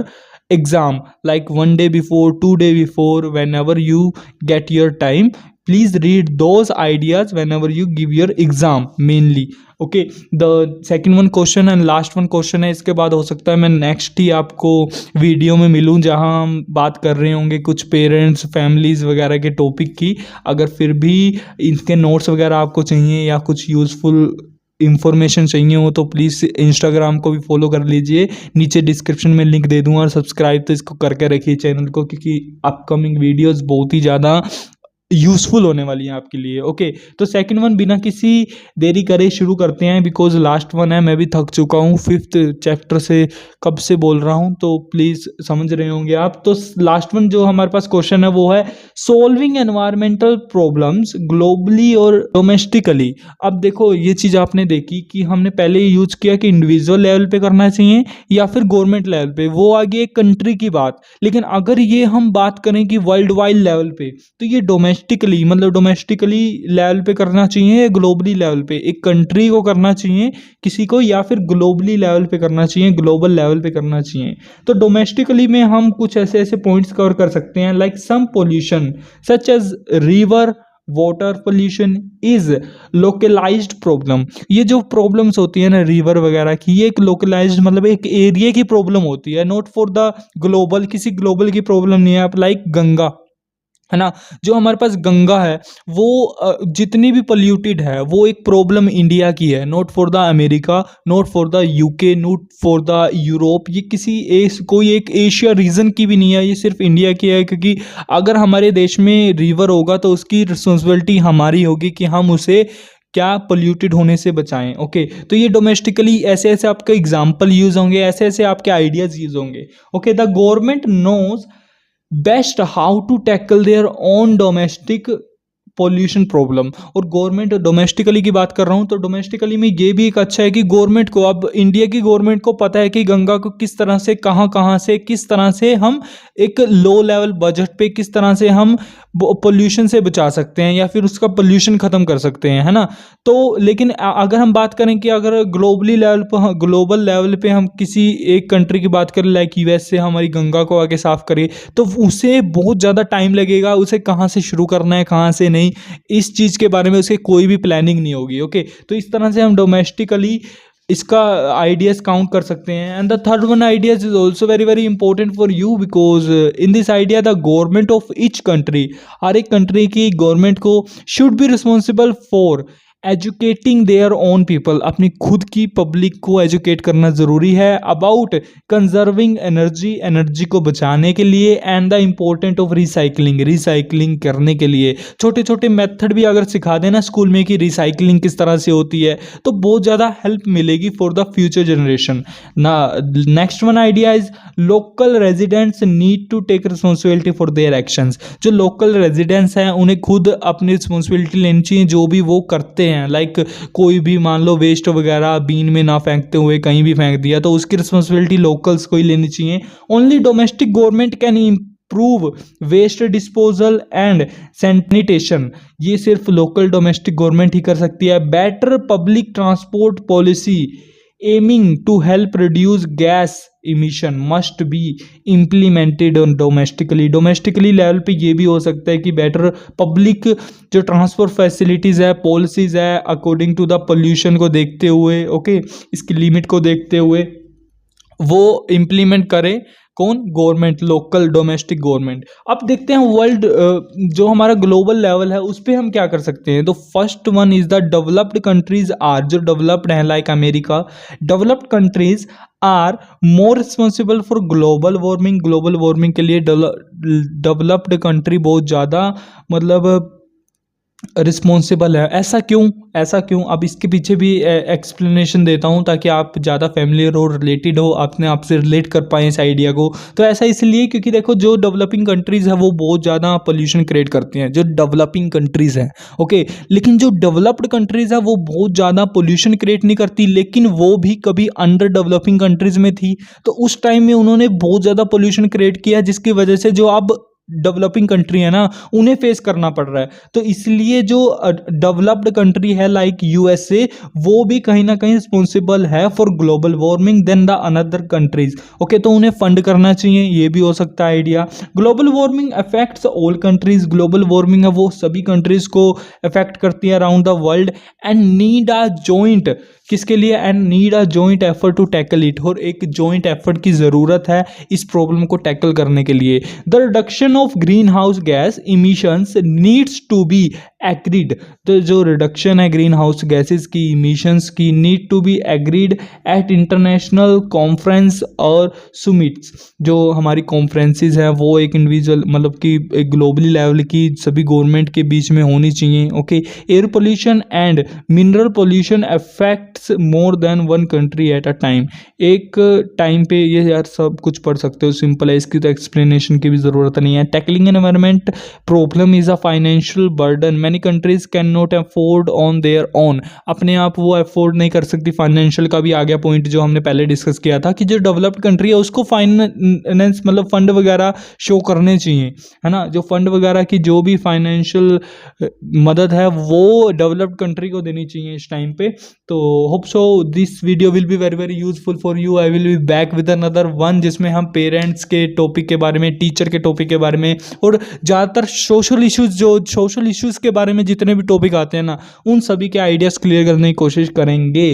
exam, like 1 day before, 2 day before, whenever you get your time. Please read those ideas whenever you give your exam mainly. Okay, the second one question and last one question है। इसके बाद हो सकता है मैं next ही आपको video में मिलूँ जहाँ हम बात कर रहे होंगे कुछ पेरेंट्स फैमिलीज़ वगैरह के टॉपिक की। अगर फिर भी इनके नोट्स वगैरह आपको चाहिए या कुछ यूज़फुल इंफॉर्मेशन चाहिए हो तो प्लीज़ इंस्टाग्राम को भी फॉलो कर लीजिए, नीचे डिस्क्रिप्शन में लिंक दे दूँगा। और सब्सक्राइब तो इसको करके रखिए चैनल को, क्योंकि अपकमिंग वीडियोस बहुत ही ज़्यादा यूजफुल होने वाली है आपके लिए। ओके, तो सेकंड वन बिना किसी देरी करे शुरू करते हैं, बिकॉज लास्ट वन है, मैं भी थक चुका हूँ 5th चैप्टर से कब से बोल रहा हूँ, तो प्लीज़ समझ रहे होंगे आप। तो लास्ट वन जो हमारे पास क्वेश्चन है वो है सॉल्विंग एनवायरमेंटल प्रॉब्लम्स ग्लोबली और डोमेस्टिकली। अब देखो ये चीज़ आपने देखी कि हमने पहले यूज किया कि इंडिविजुअल लेवल पे करना चाहिए या फिर गवर्नमेंट लेवल पे, वो आगे एक कंट्री की बात। लेकिन अगर ये हम बात करें कि वर्ल्ड वाइड लेवल पे, तो ये डोमेस्टिकली मतलब डोमेस्टिकली लेवल पे करना चाहिए या ग्लोबली लेवल पे, एक कंट्री को करना चाहिए किसी को, या फिर ग्लोबली लेवल पे करना चाहिए, ग्लोबल लेवल पे करना चाहिए। तो डोमेस्टिकली में हम कुछ ऐसे ऐसे पॉइंट्स कवर कर सकते हैं, like some pollution such as river water pollution is localized problem. ये जो प्रॉब्लम्स होती है ना रिवर वगैरह की, ये एक लोकलाइज्ड मतलब एक एरिया की प्रॉब्लम होती है, नॉट फॉर द ग्लोबल, किसी ग्लोबल की प्रॉब्लम नहीं है। आप लाइक गंगा है ना, जो हमारे पास गंगा है वो जितनी भी पोल्यूटेड है वो एक प्रॉब्लम इंडिया की है, not for the America, not for the UK, not for the Europe, ये किसी कोई एक एशिया रीजन की भी नहीं है, ये सिर्फ इंडिया की है। क्योंकि अगर हमारे देश में रिवर होगा तो उसकी रिस्पॉन्सिबिलिटी हमारी होगी कि हम उसे क्या पोल्यूटेड होने से बचाएं। ओके, तो ये डोमेस्टिकली ऐसे ऐसे आपके एग्जाम्पल यूज होंगे, ऐसे ऐसे आपके आइडियाज यूज होंगे। Okay, the government knows best how to tackle their own domestic pollution problem. और गवर्नमेंट डोमेस्टिकली की बात कर रहा हूँ, तो डोमेस्टिकली में ये भी एक अच्छा है कि गवर्नमेंट को, अब इंडिया की गवर्नमेंट को पता है कि गंगा को किस तरह से कहाँ से किस तरह से हम एक लो लेवल बजट पे किस तरह से हम पोल्यूशन से बचा सकते हैं या फिर उसका पोल्यूशन ख़त्म कर सकते हैं, है ना। तो लेकिन अगर हम बात करें कि अगर ग्लोबल लेवल पे हम किसी एक कंट्री की बात करें, लाइक यूएस से हमारी गंगा को आगे साफ़ करें, तो उसे बहुत ज़्यादा टाइम लगेगा, उसे कहाँ से शुरू करना है कहाँ से नहीं, इस चीज़ के बारे में उसके कोई भी प्लानिंग नहीं होगी। ओके, तो इस तरह से हम डोमेस्टिकली इसका आइडियाज काउंट कर सकते हैं। And the third one ideas is also very very important for you, because in this idea the government of each country, हर एक कंट्री की गवर्नमेंट को should be responsible for educating their own people, अपनी खुद की public को educate करना ज़रूरी है अबाउट कंजर्विंग एनर्जी, एनर्जी को बचाने के लिए, and the important of recycling, recycling करने के लिए छोटे छोटे मेथड भी अगर सिखा देना स्कूल में कि रिसाइकलिंग किस तरह से होती है, तो बहुत ज़्यादा हेल्प मिलेगी फॉर द फ्यूचर जनरेशन ना। Next one idea is local residents need to take responsibility for their actions. जो लोकल रेजिडेंट्स हैं उन्हें खुद अपनी रिस्पॉन्सिबिलिटी लेनी चाहिए जो भी वो करते हैं। लाइक कोई भी मान लो वेस्ट वगैरह बीन में ना फेंकते हुए कहीं भी फेंक दिया, तो उसकी रिस्पॉन्सिबिलिटी लोकल्स को ही लेनी चाहिए। Only domestic government can improve waste disposal and sanitation, ये सिर्फ लोकल डोमेस्टिक गवर्नमेंट ही कर सकती है। Better public transport policy aiming to help reduce gas emission must be implemented on domestically. Domestically level पे ये भी हो सकता है कि बेटर पब्लिक जो ट्रांसपोर्ट फैसिलिटीज़ है, पॉलिसीज़ है, अकॉर्डिंग टू द पोल्यूशन को देखते हुए, ओके, इसकी लिमिट को देखते हुए वो इम्प्लीमेंट करे। कौन? Government, local domestic government. अब देखते हैं वर्ल्ड जो हमारा ग्लोबल लेवल है उस पर हम क्या कर सकते हैं। तो first one is the developed countries are, जो डेवलप्ड हैं like America, developed countries are more responsible for global warming. Global warming के लिए डेवलप्ड कंट्री बहुत ज़्यादा मतलब रिस्पॉन्सिबल है। ऐसा क्यों, ऐसा क्यों? अब इसके पीछे भी एक्सप्लेनेशन देता हूँ ताकि आप ज़्यादा फैमिलियर हो, रिलेटेड हो, अपने आप से रिलेट कर पाएँ इस आइडिया को। तो ऐसा इसलिए क्योंकि देखो जो डेवलपिंग कंट्रीज़ है वो बहुत ज़्यादा पोल्यूशन क्रिएट करती हैं, जो डेवलपिंग कंट्रीज़ हैं, ओके। लेकिन जो डेवलप्ड कंट्रीज़ है वो बहुत ज़्यादा पोल्यूशन क्रिएट नहीं करती, लेकिन वो भी कभी अंडर डेवलपिंग कंट्रीज़ में थी, तो उस टाइम में उन्होंने बहुत ज़्यादा पोल्यूशन क्रिएट किया, जिसकी वजह से जो अब डेवलपिंग कंट्री है ना उन्हें फेस करना पड़ रहा है। तो इसलिए जो डेवलप्ड कंट्री है लाइक यूएसए, वो भी कहीं ना कहीं रिस्पॉन्सिबल है for global warming then the another countries. Okay, तो उन्हें फंड करना चाहिए, ये भी हो सकता है idea. Global warming affects all countries, global warming है वो सभी कंट्रीज को अफेक्ट करती है around the world, and need a joint, किसके लिए? And need a joint effort to tackle it, और एक जॉइंट एफर्ट की ज़रूरत है इस प्रॉब्लम को टैकल करने के लिए। The reduction of green house gas emissions needs to be agreed, तो जो रिडक्शन है ग्रीन हाउस गैसेस की इमिशंस की need to be agreed at international conference और सुमिट्स। जो हमारी कॉन्फ्रेंसेस हैं वो एक इंडिविजुअल मतलब कि एक ग्लोबली लेवल की सभी गवर्नमेंट के बीच में होनी चाहिए। Okay, air pollution and mineral pollution affects more than one country at a time. एक टाइम पे ये यार सब कुछ पढ़ सकते हो, सिंपल है, इसकी तो एक्सप्लेनेशन की भी ज़रूरत नहीं है। Tackling environment problem is a financial burden many countries can not afford on their own. अपने आप वो अफोर्ड नहीं कर सकती। फाइनेंशियल का भी आ गया पॉइंट जो हमने पहले डिस्कस किया था कि जो डेवलप्ड कंट्री है उसको फाइनेंस मतलब फंड वगैरह शो करने चाहिए, है ना। जो फंड वगैरह की जो भी फाइनेंशियल मदद है वो डेवलप्ड कंट्री को देनी चाहिए इस टाइम पे। तो hope so this video will be very very useful for you. I will be back with another one जिसमें हम पेरेंट्स के टॉपिक के बारे में, टीचर के टॉपिक के बारे में और ज़्यादातर सोशल इश्यूज़, जो सोशल इश्यूज़ के बारे में जितने भी टॉपिक आते हैं ना, उन सभी के आइडियाज़ क्लियर करने की कोशिश करेंगे।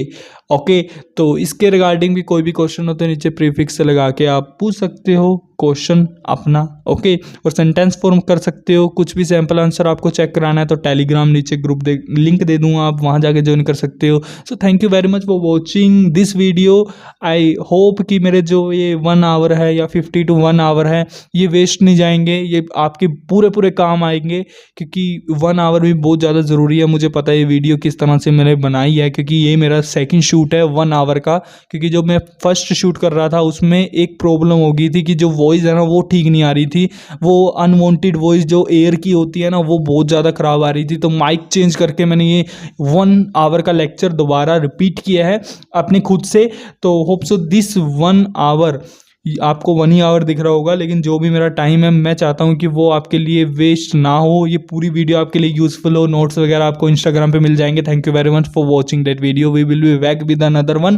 ओके, तो इसके रिगार्डिंग भी कोई भी क्वेश्चन हो तो नीचे प्रीफिक्स से लगा के आप पूछ सकते हो क्वेश्चन अपना। ओके, और सेंटेंस फॉर्म कर सकते हो। कुछ भी सैम्पल आंसर आपको चेक कराना है तो टेलीग्राम नीचे ग्रुप लिंक दे दूंगा, आप वहाँ जाके ज्वाइन कर सकते हो। So thank you very much for watching this video. I hope कि मेरे जो ये 1 आवर है या 50 to 1 आवर है ये वेस्ट नहीं जाएंगे, ये आपके पूरे काम आएंगे, क्योंकि 1 आवर भी बहुत ज़्यादा ज़रूरी है। मुझे पता है ये वीडियो किस तरह से मैंने बनाई है, क्योंकि ये मेरा सेकंड शूट है 1 आवर का। क्योंकि जो मैं फर्स्ट शूट कर रहा था उसमें एक प्रॉब्लम हो गई थी कि जो वॉइस है ना वो ठीक नहीं आ रही थी। वो अनवांटेड वॉइस जो एयर की होती है ना वो बहुत ज़्यादा ख़राब आ रही थी। तो माइक चेंज करके मैंने ये 1 आवर का लेक्चर दोबारा रिपीट किया है अपने खुद से। तो होप सो दिस 1 आवर, आपको 1 ही आवर दिख रहा होगा, लेकिन जो भी मेरा टाइम है मैं चाहता हूँ कि वो आपके लिए वेस्ट ना हो। ये पूरी वीडियो आपके लिए यूजफुल हो। नोट्स वगैरह आपको इंस्टाग्राम पे मिल जाएंगे। Thank you very much for watching that video. We will be back with another one.